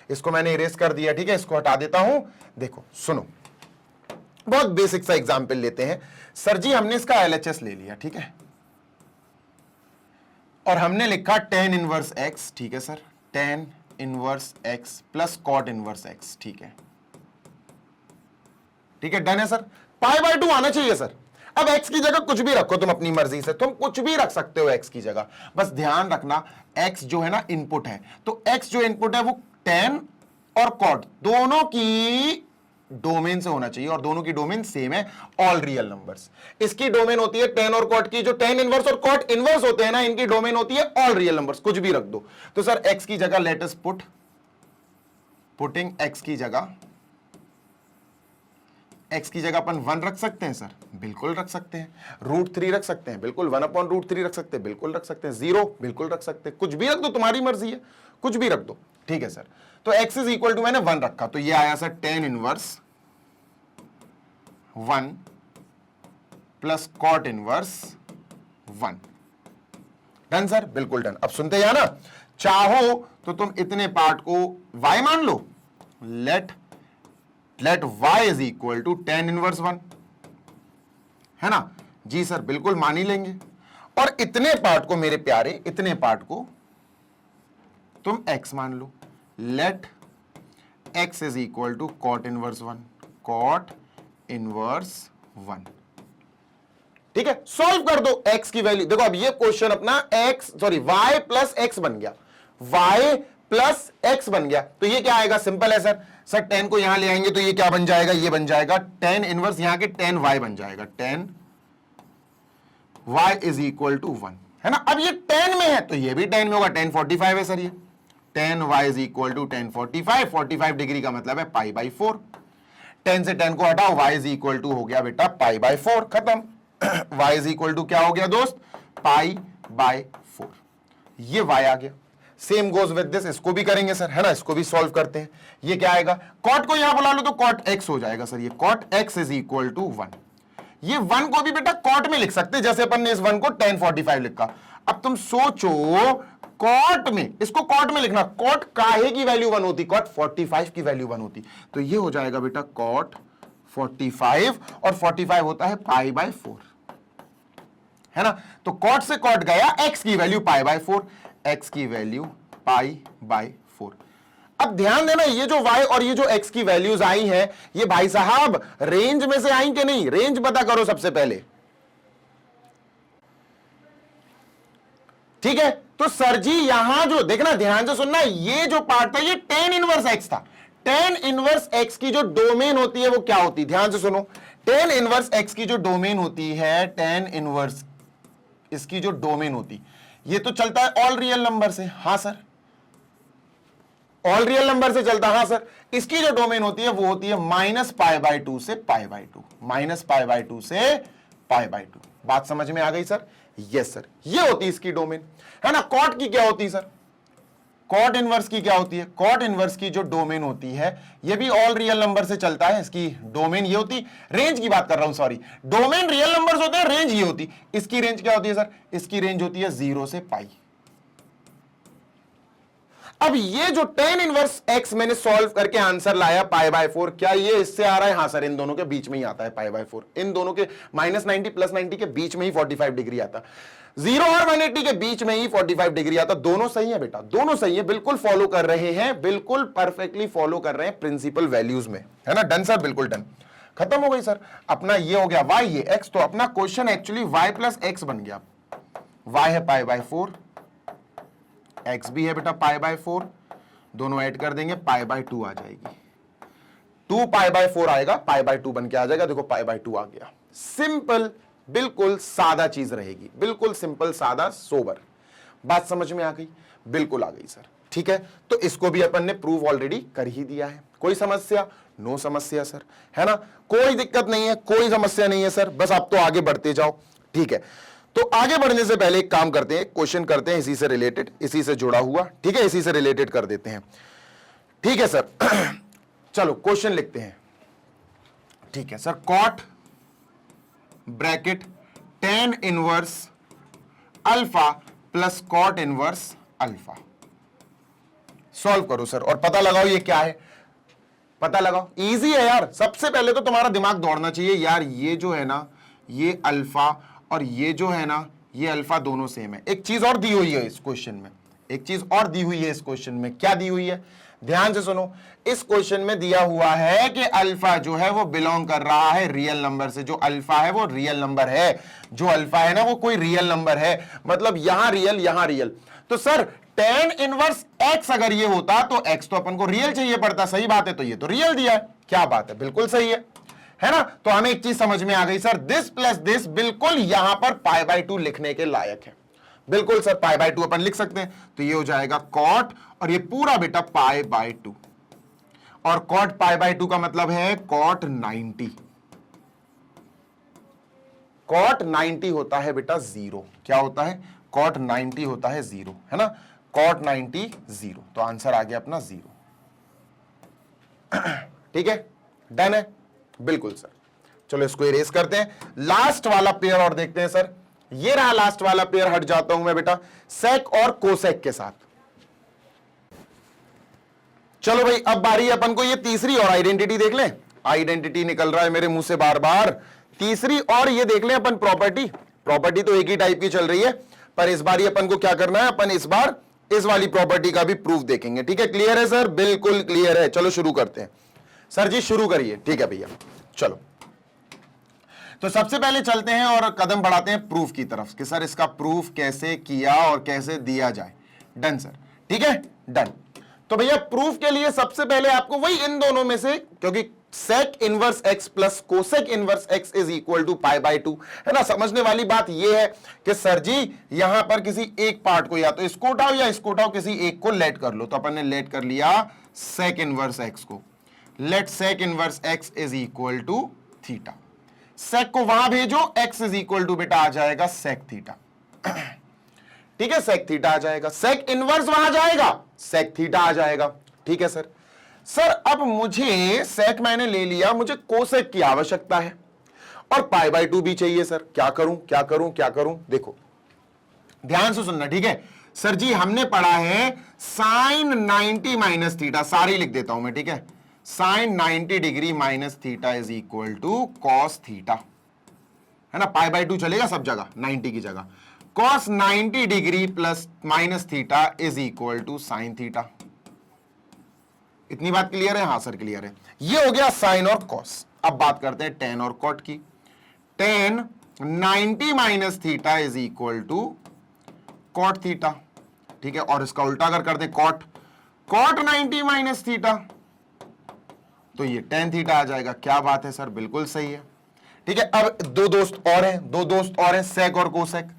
इसको मैंने इरेज कर दिया, ठीक है, इसको हटा देता हूं। देखो सुनो, बहुत बेसिक सा एग्जांपल लेते हैं। सर जी हमने इसका LHS ले लिया, ठीक है, और हमने लिखा tan इनवर्स x, ठीक है sir, tan inverse x plus cot inverse x, ठीक है, ठीक है, डन है सर। π/2 आना चाहिए सर। अब x की जगह कुछ भी रखो तुम अपनी मर्जी से, तुम कुछ भी रख सकते हो x की जगह, बस ध्यान रखना x जो है ना इनपुट है, तो x जो इनपुट है वो tan और cot दोनों की डोमेन से होना चाहिए और दोनों की डोमेन सेम है, ऑल रियल नंबर्स। इसकी डोमेन होती है टेन और कॉट की, जो टेन इनवर्स और कॉट इनवर्स होते हैं ना, इनकी डोमेन होती है ऑल रियल नंबर्स। कुछ भी रख दो। तो सर एक्स की जगह लेट अस पुटिंग एक्स की जगह, एक्स की जगह अपन 1 रख सकते हैं सर, बिल्कुल रख सकते हैं। √3 रख सकते हैं, बिल्कुल। 1/√3 रख सकते हैं, बिल्कुल रख सकते हैं। 0 बिल्कुल रख सकते हैं। कुछ भी रख दो, तुम्हारी मर्जी है, कुछ भी रख दो, ठीक है सर। तो x इज इक्वल टू मैंने 1 रखा, तो ये आया sir tan inverse 1 plus cot inverse 1। Done sir, बिल्कुल डन। अब सुनते हैं ना, चाहो तो तुम इतने पार्ट को y मान लो, let y is equal to tan inverse 1, है ना जी सर, बिल्कुल मान ही लेंगे। और इतने पार्ट को मेरे प्यारे, इतने पार्ट को तुम x मान लो, let x is equal to cot inverse 1, cot inverse 1। ठीक है, सॉल्व कर दो x की वैल्यू। देखो अब ये क्वेश्चन अपना y प्लस x बन गया, y प्लस x बन गया। तो ये क्या आएगा, सिंपल है सर। सर 10 को यहां ले आएंगे तो ये क्या बन जाएगा, ये बन जाएगा टेन इनवर्स यहां के 10y बन जाएगा, 10y इज इक्वल टू 1, है ना। अब ये 10 में है तो ये भी 10 में होगा, 1045 है सर। ये 10y is equal to 1045, 45 degree का मतलब है π/4। 10 से 10 को हटाओ, y इज इक्वल टू हो गया बेटा π/4, खत्म। y इज इक्वल टू क्या हो गया दोस्त, π/4। ये y आ गया। सेम गोज विद दिस, इसको भी करेंगे सर, है ना, इसको भी सॉल्व करते हैं। ये क्या आएगा, कॉट को यहां बुला लो तो कॉट x हो जाएगा सर। ये cot x is equal to 1। ये 1 को भी बेटा कॉट में लिख सकते, जैसे अपन ने इस 1 को 1045 लिखा। अब तुम सोचो कॉट में, इसको कॉट में लिखना, कॉट काहे की वैल्यू 1 होती, कॉट 45 की वैल्यू 1 होती। तो ये हो जाएगा बेटा कॉट 45, और 45 होता है π/4, है ना। तो कॉट से कॉट गया, x की वैल्यू π/4, x की वैल्यू π/4। अब ध्यान देना, ये जो y और ये जो x की वैल्यूज आई हैं, ये भाई साहब रेंज में से आई कि नहीं, रेंज पता करो सबसे पहले, ठीक है। तो सर जी यहां जो देखना, ध्यान से सुनना, ये जो पार्ट था ये टेन इनवर्स x था। टेन इनवर्स x की जो डोमेन होती है वो क्या होती है, ध्यान से सुनो। टेन इनवर्स x की जो डोमेन होती है, टेन इनवर्स इसकी जो डोमेन होती, ये तो चलता है ऑल रियल नंबर से, हाँ सर, ऑल रियल नंबर से चलता, हाँ सर। इसकी जो डोमेन होती है वो होती है -π/2 से π/2, -π/2 से π/2। बात समझ में आ गई सर, यस सर, ये होती है इसकी डोमेन, है ना। कॉट की क्या होती है सर, कॉट इनवर्स की क्या होती है, कॉट इनवर्स की जो डोमेन होती है ये भी ऑल रियल नंबर से चलता है। इसकी डोमेन ये होती, रेंज की बात कर रहा हूं सॉरी, डोमेन रियल नंबर्स होते हैं, रेंज ये होती। इसकी रेंज क्या होती है सर, इसकी रेंज होती है 0 से π। अब ये जो टेन इनवर्स x मैंने सॉल्व करके आंसर लाया π/4, क्या ये इससे आ रहा है, हाँ सर, इन दोनों के बीच में ही आता है π/4। इन दोनों के -90 +90 के बीच में ही 45 डिग्री आता, 0 और 180 के बीच में ही 45 डिग्री आता। दोनों सही है बेटा, दोनों सही है, बिल्कुल फॉलो कर रहे हैं, बिल्कुल परफेक्टली फॉलो कर रहे हैं प्रिंसिपल वैल्यूज में, है ना। डन सर, बिल्कुल डन, खत्म हो गई सर। अपना ये हो गया y, ये x, तो अपना question actually y plus x बन गया। y है π/4, x भी है बेटा π/4, दोनों ऐड कर देंगे π/2 आ जाएगी, 2 π/4 आएगा, π/2 बन के आ जाएगा। देखो π/2 आ गया, सिंपल, बिल्कुल सादा चीज रहेगी, बिल्कुल सिंपल, सादा, सोबर। बात समझ में आ गई, बिल्कुल आ गई सर, ठीक है। तो इसको भी अपन ने प्रूव ऑलरेडी कर ही दिया है। कोई समस्या, नो समस्या सर, है ना, कोई दिक्कत नहीं है, कोई समस्या नहीं है सर, बस आप तो आगे बढ़ते जाओ, ठीक है। तो आगे बढ़ने से पहले एक काम करते हैं, क्वेश्चन करते हैं इसी से रिलेटेड, इसी से जुड़ा हुआ, ठीक है, इसी से रिलेटेड कर देते हैं, ठीक है सर। चलो क्वेश्चन लिखते हैं, ठीक है sir. Cot bracket tan inverse alpha plus cot inverse alpha, solve करो सर और पता लगाओ ये क्या है, पता लगाओ। इजी है यार, सबसे पहले तो तुम्हारा दिमाग दौड़ना चाहिए यार, ये जो है ना, ये अल्फा और ये जो है ना, ये अल्फा दोनों सेम है। एक चीज और दी हुई है इस क्वेश्चन में, एक चीज और दी हुई है इस क्वेश्चन में, क्या दी हुई है, ध्यान से सुनो। इस क्वेश्चन में दिया हुआ है कि अल्फा जो है वो बिलोंग कर रहा है रियल नंबर से, जो अल्फा है वो रियल नंबर है, जो अल्फा है ना वो कोई रियल नंबर है, मतलब यहां रियल, यहां रियल। तो सर टेन इनवर्स x अगर ये होता तो x तो अपन को रियल चाहिए पड़ता, सही बात है, तो ये तो रियल दिया है, क्या बात है, बिल्कुल सही है ना। तो हमें एक चीज समझ में आ गई सर, दिस प्लस दिस बिल्कुल यहां पर पाई बाय 2 लिखने के लायक है। बिल्कुल सर, पाई बाय 2 अपन लिख सकते हैं, तो ये हो जाएगा कॉट, और ये पूरा बेटा पाई बाय 2, और कॉट पाई बाय 2 का मतलब है कॉट 90। कॉट 90 होता है बेटा 0। क्या होता है? कॉट 90 होता है 0, है ना। कॉट 90 0, तो आंसर आ गया अपना 0। ठीक है, डन है, बिल्कुल सर। चलो इसको इरेज करते हैं, लास्ट वाला पेयर और देखते हैं सर। ये रहा लास्ट वाला पेयर, हट जाता हूं मैं बेटा सेक और कोसेक के साथ। चलो भाई, अब बारी अपन को ये तीसरी और आइडेंटिटी देख लें। आइडेंटिटी निकल रहा है मेरे मुंह से बार बार, तीसरी और ये देख लें अपन प्रॉपर्टी। प्रॉपर्टी तो एक ही टाइप की चल रही है, पर इस बार अपन को क्या करना है, अपन इस बार इस वाली प्रॉपर्टी का भी प्रूफ देखेंगे। ठीक है, क्लियर है सर? बिल्कुल क्लियर है। चलो शुरू करते हैं सर जी, शुरू करिए। ठीक है भैया, चलो तो सबसे पहले चलते हैं और कदम बढ़ाते हैं प्रूफ की तरफ कि सर इसका प्रूफ कैसे किया और कैसे दिया जाए। डन सर, ठीक है, डन। तो भैया प्रूफ के लिए सबसे पहले आपको वही इन दोनों में से, क्योंकि sec inverse x plus cosec inverse x is equal to pi by 2, है ना। समझने वाली बात यह है कि सर जी यहां पर किसी एक पार्ट को या तो इसको उठाओ या इसको उठाओ, किसी एक को लेट कर लो। तो अपन ने लेट कर लिया सेक इनवर्स एक्स को। Let sec inverse x is equal to theta. Sec को वहां भेजो, एक्स इज इक्वल टू बेटा आ जाएगा सेक थीटा। ठीक है, सेक थीटा आ जाएगा, सेक इनवर्स वहां जाएगा, सेक थीटा आ जाएगा। ठीक है सर। सर अब मुझे सेक मैंने ले लिया, मुझे कोसेक की आवश्यकता है और पाई बाय 2 भी चाहिए सर। क्या करूं क्या करूं क्या करूं? देखो ध्यान से सुनना, ठीक है सर जी। हमने पढ़ा है साइन 90 माइनस थीटा, सारी लिख देता हूं मैं, ठीक है। Sine 90 degree minus theta is equal to cos theta, है ना। पाई बाय 2 चलेगा सब जगह, 90 की जगह। Cos 90 degree plus minus theta is equal to sine theta. इतनी बात क्लियर है? हाँ सर क्लियर है। ये हो गया साइन और कॉस। अब बात करते हैं टेन और कॉट की। Tan 90 minus theta is equal to cot theta, ठीक है। और इसका उल्टा अगर कर दें कॉट, कॉट 90 माइनस थीटा, तो ये टेन थीटा आ जाएगा। क्या बात है सर, बिल्कुल सही है। ठीक है, अब दो दोस्त और हैं, सेक और cosec.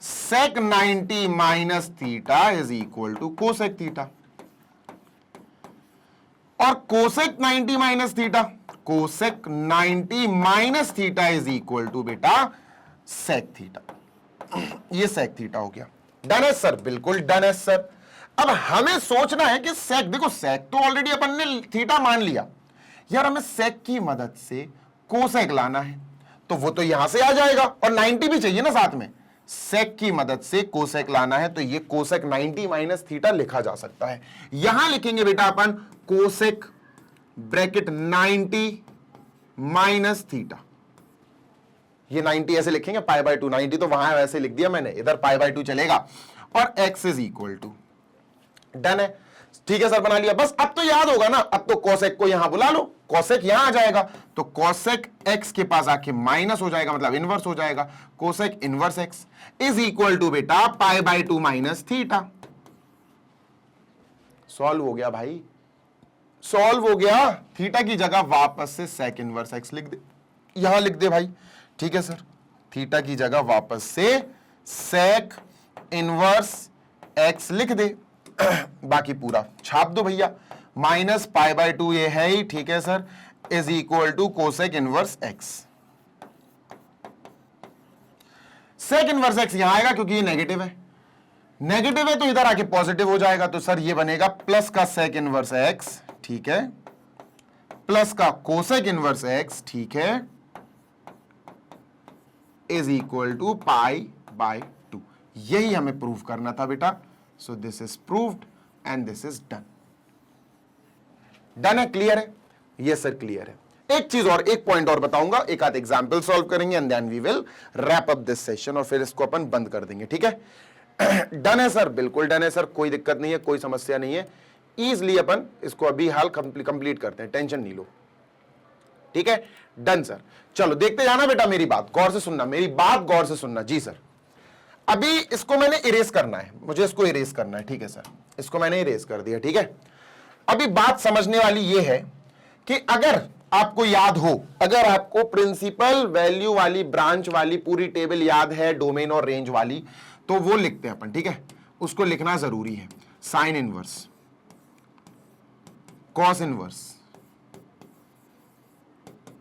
Sec 90 minus theta is equal to cosec theta, और cosec 90 minus theta, cosec 90 minus theta is equal to बेटा सेक थीटा। ये सेक थीटा हो गया। डन है सर? बिल्कुल डन है सर। अब हमें सोचना है कि सेक, देखो सेक तो ऑलरेडी अपन ने थीटा मान लिया यार, हमें सेक की मदद से कोसेक लाना है, तो वो तो यहां से आ जाएगा, और 90 भी चाहिए ना साथ में। सेक की मदद से कोसेक लाना है, तो ये कोसेक 90 माइनस थीटा लिखा जा सकता है। यहां लिखेंगे बेटा अपन कोसेक ब्रैकेट 90 माइनस थीटा। ये 90 ऐसे लिखेंगे, पाई बाय 2, 90 तो वहां वैसे लिख दिया मैंने, इधर पाई बाय 2 चलेगा, और x is equal to. Done है, ठीक है सर, बना लिया। बस अब तो याद होगा ना, अब तो कोसेक को यहां बुला लो, कोसेक यहां आ जाएगा, तो कोसेक x के पास आके माइनस हो जाएगा, मतलब इनवर्स हो जाएगा। Cosec inverse x is equal to बेटा pi by 2 minus theta. Solve हो गया भाई, सॉल्व हो गया। थीटा की जगह वापस से सेक इनवर्स x लिख दे, यहां लिख दे भाई। ठीक है सर, थीटा की जगह वापस से सेक इनवर्स x लिख दे, बाकी पूरा छाप दो भैया। माइनस पाई बाय 2 ये है ही, ठीक है sir, is equal to cosec inverse x। Sec inverse x यहां आएगा क्योंकि ये नेगेटिव है, नेगेटिव है तो इधर आके पॉजिटिव हो जाएगा, तो सर ये बनेगा प्लस का सेक इनवर्स x, ठीक है, प्लस का कोसेक इनवर्स x, ठीक है, is equal to pi by 2। यही हमें प्रूव करना था बेटा। So this is proved and this is done. Done है? क्लियर है? यस सर क्लियर है। एक चीज और, एक पॉइंट और बताऊंगा, एक आध एग्जांपल सॉल्व करेंगे and then we will wrap up this session, और फिर इसको अपन बंद कर देंगे। ठीक है, डन है सर? बिल्कुल डन है सर, कोई दिक्कत नहीं है, कोई समस्या नहीं है। इजली अपन इसको अभी हाल कंप्लीट करते हैं, टेंशन नहीं लो। ठीक है, डन सर। चलो देखते जाना बेटा, मेरी बात गौर से सुनना, मेरी बात गौर से सुनना। जी सर, अभी इसको मैंने इरेज करना है, मुझे इसको इरेज करना है। ठीक है सर, इसको मैंने इरेज कर दिया। ठीक है, अभी बात समझने वाली ये है कि अगर आपको याद हो, अगर आपको प्रिंसिपल वैल्यू वाली ब्रांच वाली पूरी टेबल याद है, डोमेन और रेंज वाली, तो वो लिखते हैं अपन, ठीक है, उसको लिखना जरूरी है। Sine inverse, cos inverse,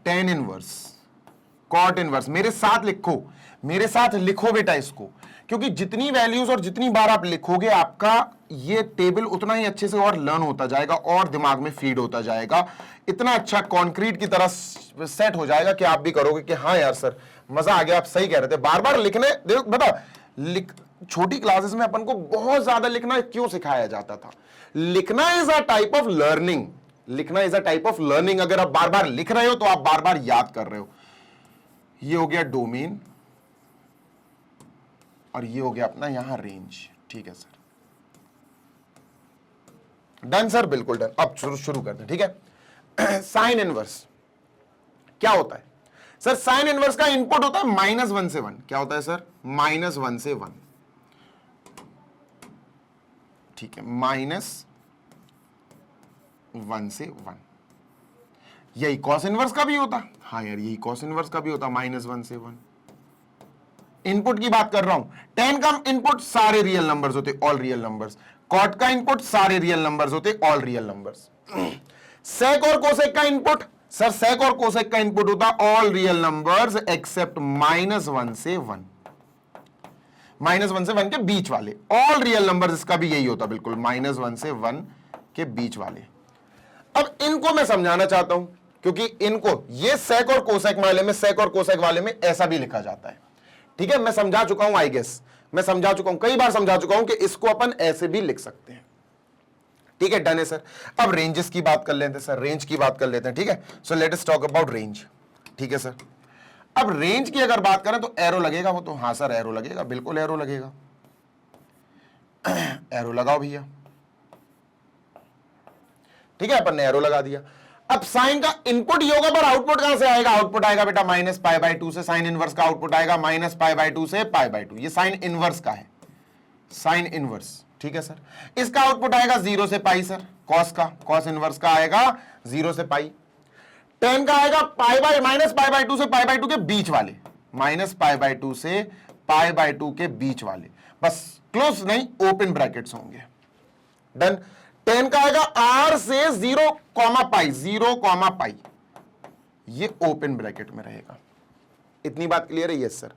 tan inverse, cot inverse. मेरे साथ लिखो, मेरे साथ लिखो बेटा इसको, क्योंकि जितनी वैल्यूज और जितनी बार आप लिखोगे आपका ये टेबल उतना ही अच्छे से और लर्न होता जाएगा और दिमाग में फीड होता जाएगा, इतना अच्छा कंक्रीट की तरह सेट हो जाएगा कि आप भी करोगे कि हाँ यार सर मजा आ गया, आप सही कह रहे थे। बार बार लिखने बता, छोटी क्लासेस में अपन को बहुत ज्यादा लिखना क्यों सिखाया जाता था? लिखना is a type of learning, लिखना is a type of learning. अगर आप बार बार लिख रहे हो तो आप बार बार याद कर रहे हो। ये हो गया डोमेन और ये हो गया अपना यहां रेंज, ठीक है सर, डन सर, बिल्कुल डन। अब शुरू करते हैं, ठीक है। साइन इनवर्स क्या होता है सर? साइन इनवर्स का इनपुट होता है -1 से 1। क्या होता है सर? -1 से 1, ठीक है, -1 से 1। यही कॉस इनवर्स का भी होता, हाँ यार यही कॉस इनवर्स का भी होता, -1 से 1। इनपुट की बात कर रहा हूं। टेन का इनपुट सारे रियल नंबर्स होते, ऑल रियल नंबर्स। कॉट का इनपुट सारे रियल नंबर्स होते, ऑल रियल नंबर्स। सेक और कोसेक का इनपुट, सर सेक और कोसेक का इनपुट होता ऑल रियल नंबर्स एक्सेप्ट -1 से 1, -1 से 1 के बीच वाले ऑल रियल नंबर्स। इसका भी यही होता बिल्कुल, -1 से 1 के बीच वाले। अब इनको मैं समझाना चाहता हूं, क्योंकि इनको ये सेक और कोसेक वाले में, सेक और कोसेक वाले में ऐसा भी लिखा जाता है, ठीक है। मैं समझा चुका हूं, आई गेस मैं समझा चुका हूं, कई बार समझा चुका हूं कि इसको अपन ऐसे भी लिख सकते हैं, ठीक है, डन है सर। अब रेंजेस की बात कर लेते हैं सर, रेंज की बात कर लेते हैं, ठीक है। सो let us talk about range, ठीक है सर। अब रेंज की अगर बात करें तो एरो लगेगा वो तो, हाँ सर एरो लगेगा, बिल्कुल एरो लगेगा। एरो लगाओ भैया, ठीक है, अपन ने एरो लगा दिया। अब साइन का इनपुट ये होगा, पर आउटपुट कहां से आएगा? आउटपुट आएगा बेटा -π/2 से। साइन इनवर्स का आउटपुट आएगा -π/2 से π/2। ये साइन इनवर्स का है, साइन इनवर्स, ठीक है सर। इसका आउटपुट आएगा 0 से π सर। कॉस का, कॉस इनवर्स का आएगा 0 से π। टेन का आएगा -π/2 से π/2 के बीच वाले, -π/2 से π/2 के बीच वाले, बस क्लोज नहीं, ओपन ब्रैकेट्स होंगे, डन। 10 का आएगा R से 0, π, 0, π, ये ओपन ब्रैकेट में रहेगा। इतनी बात क्लियर है? Yes sir.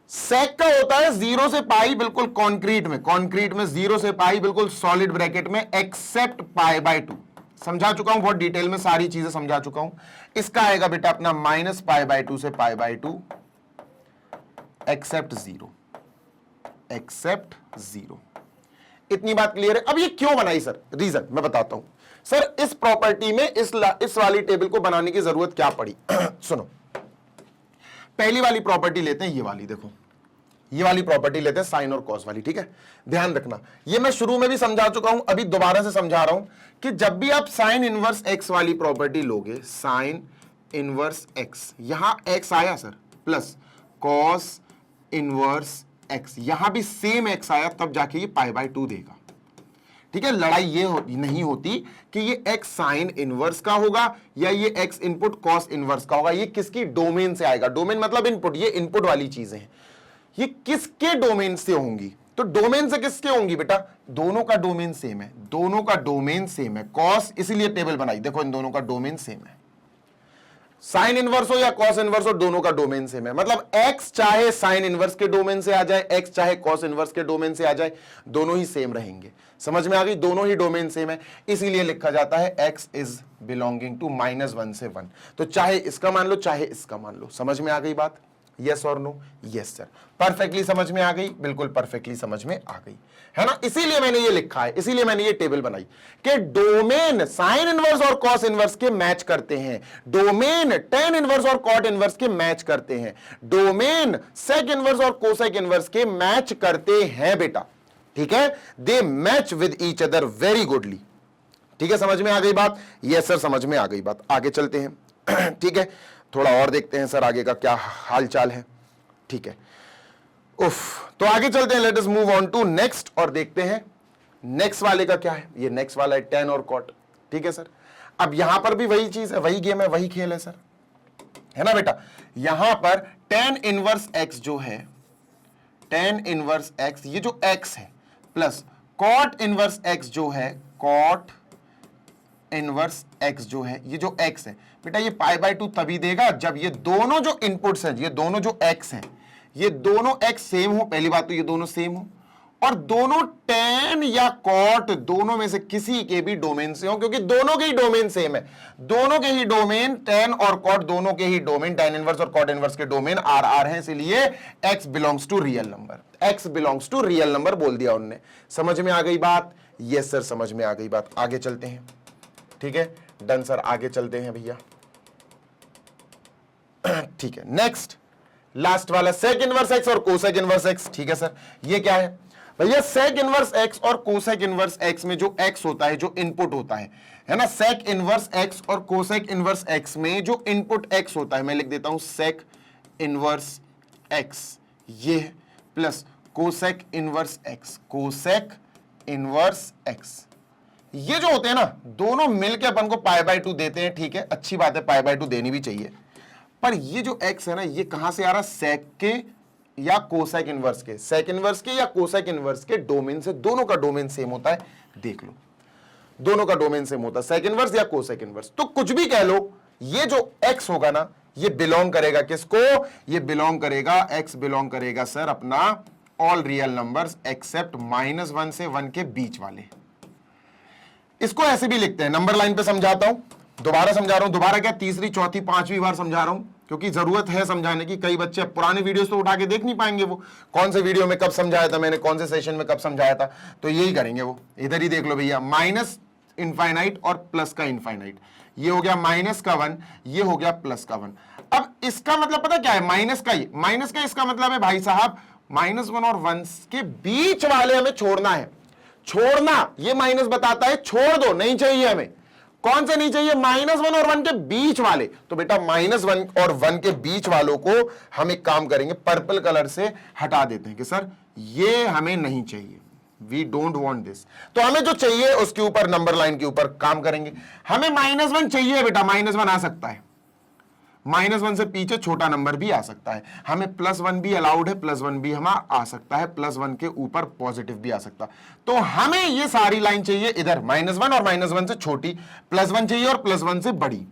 सेक का होता है 0 से π, बिल्कुल कॉन्क्रीट में, कॉन्क्रीट में 0 से π बिल्कुल सॉलिड ब्रैकेट में एक्सेप्ट π/2। समझा चुका हूं, बहुत डिटेल में सारी चीजें समझा चुका हूं। इसका आएगा बेटा अपना -π/2 से π/2 एक्सेप्ट 0, एक्सेप्ट 0। इतनी बात क्लियर है? अब ये क्यों बनाई सर? रीजन मैं बताता हूं सर। इस प्रॉपर्टी में इस वाली टेबल को बनाने की जरूरत क्या पड़ी? सुनो, पहली वाली प्रॉपर्टी लेते हैं, ये वाली देखो, ये वाली प्रॉपर्टी लेते हैं साइन और कॉस वाली, ठीक है। ध्यान रखना, ये मैं शुरू में भी समझा चुका हूं, अभी दोबारा से समझा रहा हूं कि जब भी आप साइन इनवर्स एक्स वाली प्रॉपर्टी लोगे, साइन इनवर्स एक्स, यहां एक्स आया sir, plus cos inverse x, यहां भी सेम एक्स आया, तब जाके ये π/2 देगा, ठीक है। लड़ाई ये नहीं होती कि ये एक्स साइन इनवर्स का होगा या ये एक्स इनपुट कॉस इनवर्स का होगा, ये किसकी डोमेन से आएगा। डोमेन मतलब इनपुट, ये इनपुट वाली चीजें हैं, ये किसके डोमेन से होंगी? तो डोमेन से किसके होंगी बेटा? दोनों का डोमेन सेम है, दोनों का डोमेन सेम है। कॉस, इसीलिए टेबल बनाई, देखो इन दोनों का डोमेन सेम है। साइन इनवर्स हो या कॉस इनवर्स हो, दोनों का डोमेन सेम है। मतलब एक्स चाहे साइन इनवर्स के डोमेन से आ जाए, एक्स चाहे कॉस इनवर्स के डोमेन से आ जाए, दोनों ही सेम रहेंगे। समझ में आ गई? दोनों ही डोमेन सेम है, इसीलिए लिखा जाता है एक्स इज बिलोंगिंग टू -1 से 1। तो चाहे इसका मान लो चाहे इसका मान लो। समझ में आ गई बात? यस और नो? यस सर, परफेक्टली समझ में आ गई, बिल्कुल परफेक्टली समझ में आ गई, है ना। इसीलिए मैंने ये लिखा है, इसीलिए मैंने ये टेबल बनाई कि डोमेन साइन इनवर्स और कॉस इनवर्स के मैच करते हैं, डोमेन टेन इनवर्स और कॉट इनवर्स के मैच करते हैं, डोमेन सेक इनवर्स और कोसेक इनवर्स के मैच करते हैं बेटा, ठीक है। They match with each other very goodly, ठीक है। समझ में आ गई बात? यस सर, समझ में आ गई बात। आगे चलते हैं, ठीक है, थोड़ा और देखते हैं सर आगे का क्या हाल चाल है, ठीक है। उफ, तो आगे चलते हैं, let us move on to next और देखते हैं नेक्स्ट वाले का क्या है। ये नेक्स्ट वाला है टेन और कॉट, ठीक है सर। अब यहां पर भी वही चीज है, वही गेम है, वही खेल है सर, है ना बेटा। यहां पर tan इनवर्स x जो है, tan इनवर्स x, ये जो x है, प्लस cot इनवर्स x जो है, cot इनवर्स x जो है, ये जो x है बेटा, ये π/2 तभी देगा जब ये दोनों जो इनपुट्स हैं, ये दोनों जो x हैं, ये दोनों x सेम हो। पहली बात तो ये दोनों सेम हो, और दोनों tan या cot दोनों में से किसी के भी डोमेन से हो, क्योंकि दोनों के ही डोमेन सेम है। दोनों के ही डोमेन tan और cot, दोनों के ही डोमेन tan इनवर्स और cot इनवर्स के डोमेन RR हैं, इसलिए x belongs to real number, x belongs to real number बोल दिया उनने। समझ में आ गई बात? यस सर, समझ में आ गई बात। आगे चलते हैं, ठीक है, डन सर, आगे चलते हैं भैया। ठीक है, नेक्स्ट लास्ट वाला सेक इनवर्स एक्स और कोसेक इनवर्स एक्स। ठीक है सर, ये क्या है भैया? सेक इनवर्स एक्स और कोसेक इनवर्स एक्स में जो एक्स होता है, जो इनपुट होता है ना, सेक इनवर्स एक्स और कोसेक इनवर्स एक्स में जो इनपुट एक्स होता है, मैं लिख देता हूं सेक इनवर्स एक्स, ये plus cosec inverse x, cosec inverse x, ये जो होते हैं ना, दोनों मिलके अपन को π/2 देते हैं। ठीक है, अच्छी बात है, π/2 देनी भी चाहिए, पर ये जो x है ना, ये कहां से आ रहा? सेक के या कोसेक इनवर्स के, सेक इनवर्स के या कोसेक इनवर्स के डोमेन से। दोनों का डोमेन सेम होता है, देख लो, दोनों का डोमेन सेम होता है, सेक इनवर्स या कोसेक इनवर्स। तो कुछ भी कह लो, ये जो x होगा ना, ये बिलोंग करेगा किसको? ये बिलोंग करेगा, x बिलोंग करेगा सर अपना ऑल रियल नंबर्स एक्सेप्ट -1 से 1 के बीच वाले। इसको ऐसे भी लिखते हैं, नंबर लाइन पे समझाता हूं, दोबारा समझा रहा हूं, दोबारा क्या, तीसरी चौथी पांचवी बार समझा रहा हूं, क्योंकि जरूरत है समझाने की। कई बच्चे पुराने वीडियोस तो उठा के देख नहीं पाएंगे, वो कौन से वीडियो में कब समझाया था मैंने, कौन से सेशन में कब समझाया था, तो यही करेंगे वो। इधर ही देख लो भैया, माइनस इनफाइनाइट और प्लस का इनफाइनाइट, ये हो गया -1, ये हो गया +1। अब इसका मतलब पता क्या है? माइनस का, माइनस का इसका मतलब है भाई साहब, -1 और 1 के बीच वाले हमें छोड़ना है। छोड़ना, ये माइनस बताता है छोड़ दो, नहीं चाहिए हमें। कौन से नहीं चाहिए? -1 और 1 के बीच वाले। तो बेटा -1 और 1 के बीच वालों को हम एक काम करेंगे, पर्पल कलर से हटा देते हैं कि सर ये हमें नहीं चाहिए, वी डोंट वांट दिस। तो हमें जो चाहिए उसके ऊपर, नंबर लाइन के ऊपर काम करेंगे। हमें -1 चाहिए बेटा, -1 आ सकता है, -1 से पीछे छोटा नंबर भी आ सकता है। हमें +1 भी अलाउड है, +1 भी हमारा आ सकता है, +1 के ऊपर पॉजिटिव भी आ सकता है। तो हमें ये सारी लाइन चाहिए इधर, -1 और -1 से छोटी, +1 चाहिए और +1 से बड़ी।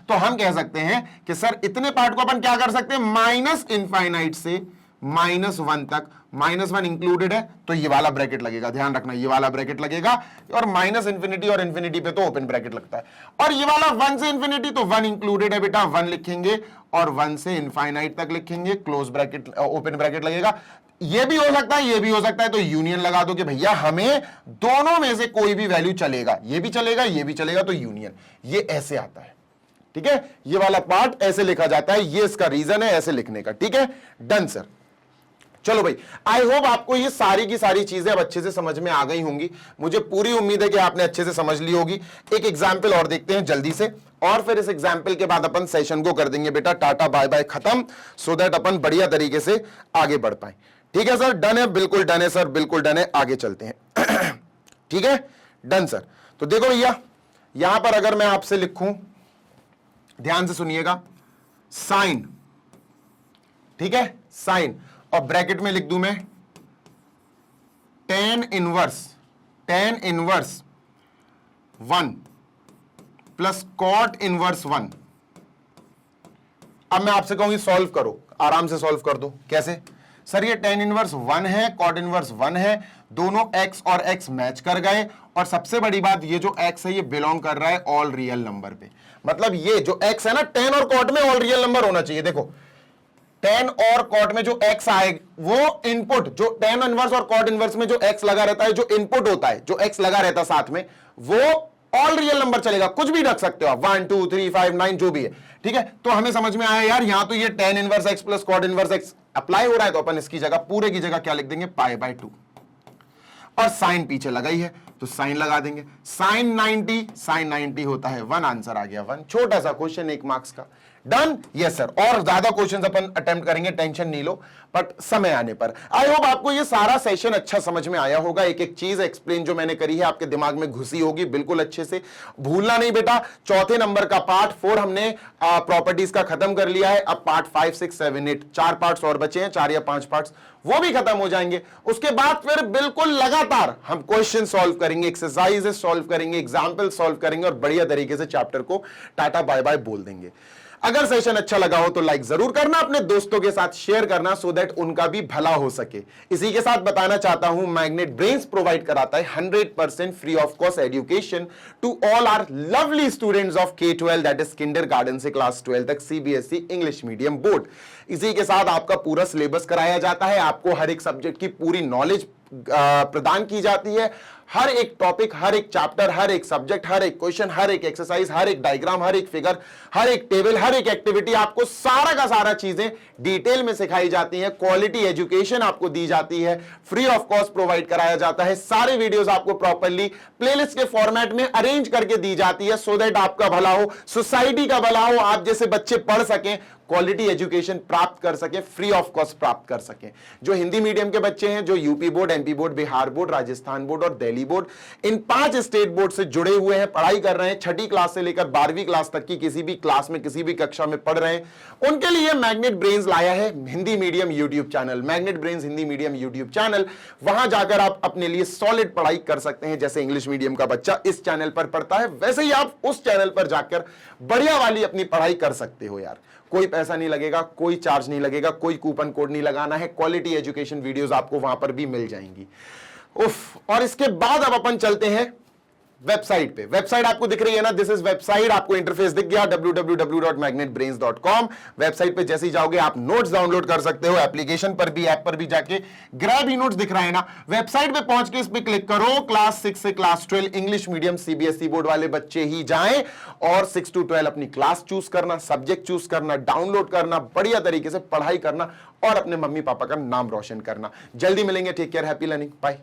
तो हम कह सकते हैं कि सर इतने पार्ट को अपन क्या कर सकते हैं, माइनस इनफाइनाइट से -1 तक, -1 इंक्लूडेड है तो ये वाला ब्रैकेट लगेगा, ध्यान रखना ये वाला ब्रैकेट लगेगा, और -इन्फिनिटी और इन्फिनिटी पे तो ओपन ब्रैकेट लगता है। और ये वाला 1 से इन्फिनिटी तो 1 इंक्लूडेड है बेटा, 1 लिखेंगे, और 1 से इनफाइनाइट तक लिखेंगे, क्लोज ब्रैकेट, ओपन ब्रैकेट लगेगा। ये भी हो सकता है, ये भी हो सकता है, तो यूनियन लगा दो कि भैया हमें दोनों में से कोई भी वैल्यू चलेगा, ये भी चलेगा, ये भी चलेगा, तो यूनियन। ये ऐसे आता है, ठीक है, ये वाला पार्ट ऐसे लिखा जाता है, ये इसका रीजन है ऐसे लिखने का। ठीक है, डन सर। चलो भाई, आई होप आपको ये सारी की सारी चीजें अब अच्छे से समझ में आ गई होंगी। मुझे पूरी उम्मीद है कि आपने अच्छे से समझ ली होगी। एक एग्जाम्पल और देखते हैं जल्दी से, और फिर इस एग्जाम्पल के बाद अपन सेशन को कर देंगे बेटा टाटा बाय बाय खत्म, सो दैट अपन बढ़िया तरीके से आगे बढ़ पाए। ठीक है सर, डन है, बिल्कुल डन है सर, बिल्कुल डन है। आगे चलते हैं। ठीक है, डन सर। तो देखो भैया, यहां पर अगर मैं आपसे लिखूं, ध्यान से सुनिएगा, साइन, ठीक है, साइन, और ब्रैकेट में लिख दूं मैं tan inverse 1 plus cot inverse 1। अब मैं आपसे कहूंगी सॉल्व करो, आराम से सॉल्व कर दो। कैसे सर? ये tan इनवर्स 1 है, cot इनवर्स 1 है, दोनों x और x मैच कर गए, और सबसे बड़ी बात, ये जो x है ये बिलोंग कर रहा है ऑल रियल नंबर पे। मतलब ये जो x है ना, tan और cot में ऑल रियल नंबर होना चाहिए। देखो tan और cot में जो x आए, वो इनपुट, जो tan इनवर्स और cot इनवर्स में जो x लगा रहता है, जो इनपुट होता है, जो x लगा रहता है साथ में, वो ऑल रियल नंबर चलेगा, कुछ भी रख सकते हो आप, 1 2 3 5 9 जो भी है। ठीक है, तो हमें समझ में आया यार, यहां तो ये tan inverse x plus cot inverse x apply हो रहा है, तो अपन इसकी जगह, पूरे की जगह क्या लिख देंगे, π/2, और साइन पीछे लगा ही है, तो साइन लगा देंगे, साइन 90 होता है 1, आंसर आ गया 1। छोटा सा क्वेश्चन 1 मार्क्स का, डन। यस सर, और ज्यादा क्वेश्चंस अपन अटेम्प्ट करेंगे, टेंशन नहीं लो, बट समय आने पर। आई होप आपको ये सारा सेशन अच्छा समझ में आया होगा, एक एक चीज एक्सप्लेन जो मैंने करी है आपके दिमाग में घुसी होगी बिल्कुल अच्छे से। भूलना नहीं बेटा, चौथे नंबर का पार्ट 4 हमने प्रॉपर्टीज का खत्म कर लिया है। अब पार्ट 5, 6, 7, 8 4 पार्ट्स और बचे हैं, 4 या 5 पार्ट्स, वो भी खत्म हो जाएंगे। उसके बाद फिर बिल्कुल लगातार हम क्वेश्चन सॉल्व करेंगे, एक्सरसाइजेस सॉल्व करेंगे, एग्जाम्पल सॉल्व करेंगे और बढ़िया तरीके से चैप्टर को टाटा बाय बाय बोल देंगे। अगर सेशन अच्छा लगा हो तो लाइक जरूर करना, अपने दोस्तों के साथ शेयर करना, सो दैट उनका भी भला हो सके। इसी के साथ बताना चाहता हूं, मैग्नेट ब्रेन्स प्रोवाइड कराता है 100% free of cost education to all our lovely students of K-12, that is kindergarten से क्लास 12 तक, CBSE इंग्लिश मीडियम बोर्ड। इसी के साथ आपका पूरा सिलेबस कराया जाता है, आपको हर एक सब्जेक्ट की पूरी नॉलेज प्रदान की जाती है। हर एक टॉपिक, हर एक चैप्टर, हर एक सब्जेक्ट, हर एक क्वेश्चन, हर एक एक्सरसाइज, हर एक डायग्राम, हर एक फिगर, हर एक टेबल, हर एक एक्टिविटी, आपको सारा का सारा चीजें डिटेल में सिखाई जाती हैं। क्वालिटी एजुकेशन आपको दी जाती है, फ्री ऑफ कॉस्ट प्रोवाइड कराया जाता है। सारे वीडियोस आपको प्रॉपर्ली प्लेलिस्ट के फॉर्मेट में अरेंज करके दी जाती है, सो दैट आपका भला हो, सोसाइटी का भला हो, आप जैसे बच्चे पढ़ सकें, क्वालिटी एजुकेशन प्राप्त कर सके, फ्री ऑफ कॉस्ट प्राप्त कर सके। जो हिंदी मीडियम के बच्चे हैं, जो UP board, MP board, Bihar board, Rajasthan board और दिल्ली बोर्ड, इन 5 स्टेट बोर्ड से जुड़े हुए हैं, पढ़ाई कर रहे हैं, 6ठी क्लास से लेकर 12वीं क्लास तक की किसी भी क्लास में, किसी भी कक्षा में पढ़ रहे हैं, उनके लिए मैग्नेट ब्रेन्स लाया है Hindi medium YouTube channel, magnet brains Hindi medium YouTube channel. वहां जाकर आप अपने लिए सॉलिड पढ़ाई कर सकते हैं। जैसे इंग्लिश मीडियम का बच्चा इस चैनल पर पढ़ता है, वैसे ही आप उस चैनल पर जाकर बढ़िया वाली अपनी पढ़ाई कर सकते हो यार। कोई पैसा नहीं लगेगा, कोई चार्ज नहीं लगेगा, कोई कूपन कोड नहीं लगाना है। क्वालिटी एजुकेशन वीडियोस आपको वहां पर भी मिल जाएंगी। उफ, और इसके बाद अब अपन चलते हैं वेबसाइट पे। वेबसाइट आपको दिख रही है ना, दिस इज वेबसाइट, आपको इंटरफेस दिख गया www.magnetbrains.com। वेबसाइट पे जैसे ही जाओगे आप नोट्स डाउनलोड कर सकते हो, एप्लीकेशन पर भी, ऐप पर भी जाके ग्रैब ही नोट्स दिख रहा है ना। वेबसाइट पे पहुंच के इस पे क्लिक करो, क्लास 6 से class 12 English medium CBSE board वाले बच्चे ही जाएं और 6 to 12 अपनी क्लास चूज करना, सब्जेक्ट चूज करना, डाउनलोड करना, बढ़िया तरीके से पढ़ाई करना और अपने मम्मी पापा का नाम रोशन करना। जल्दी मिलेंगे, take care, happy learning, bye.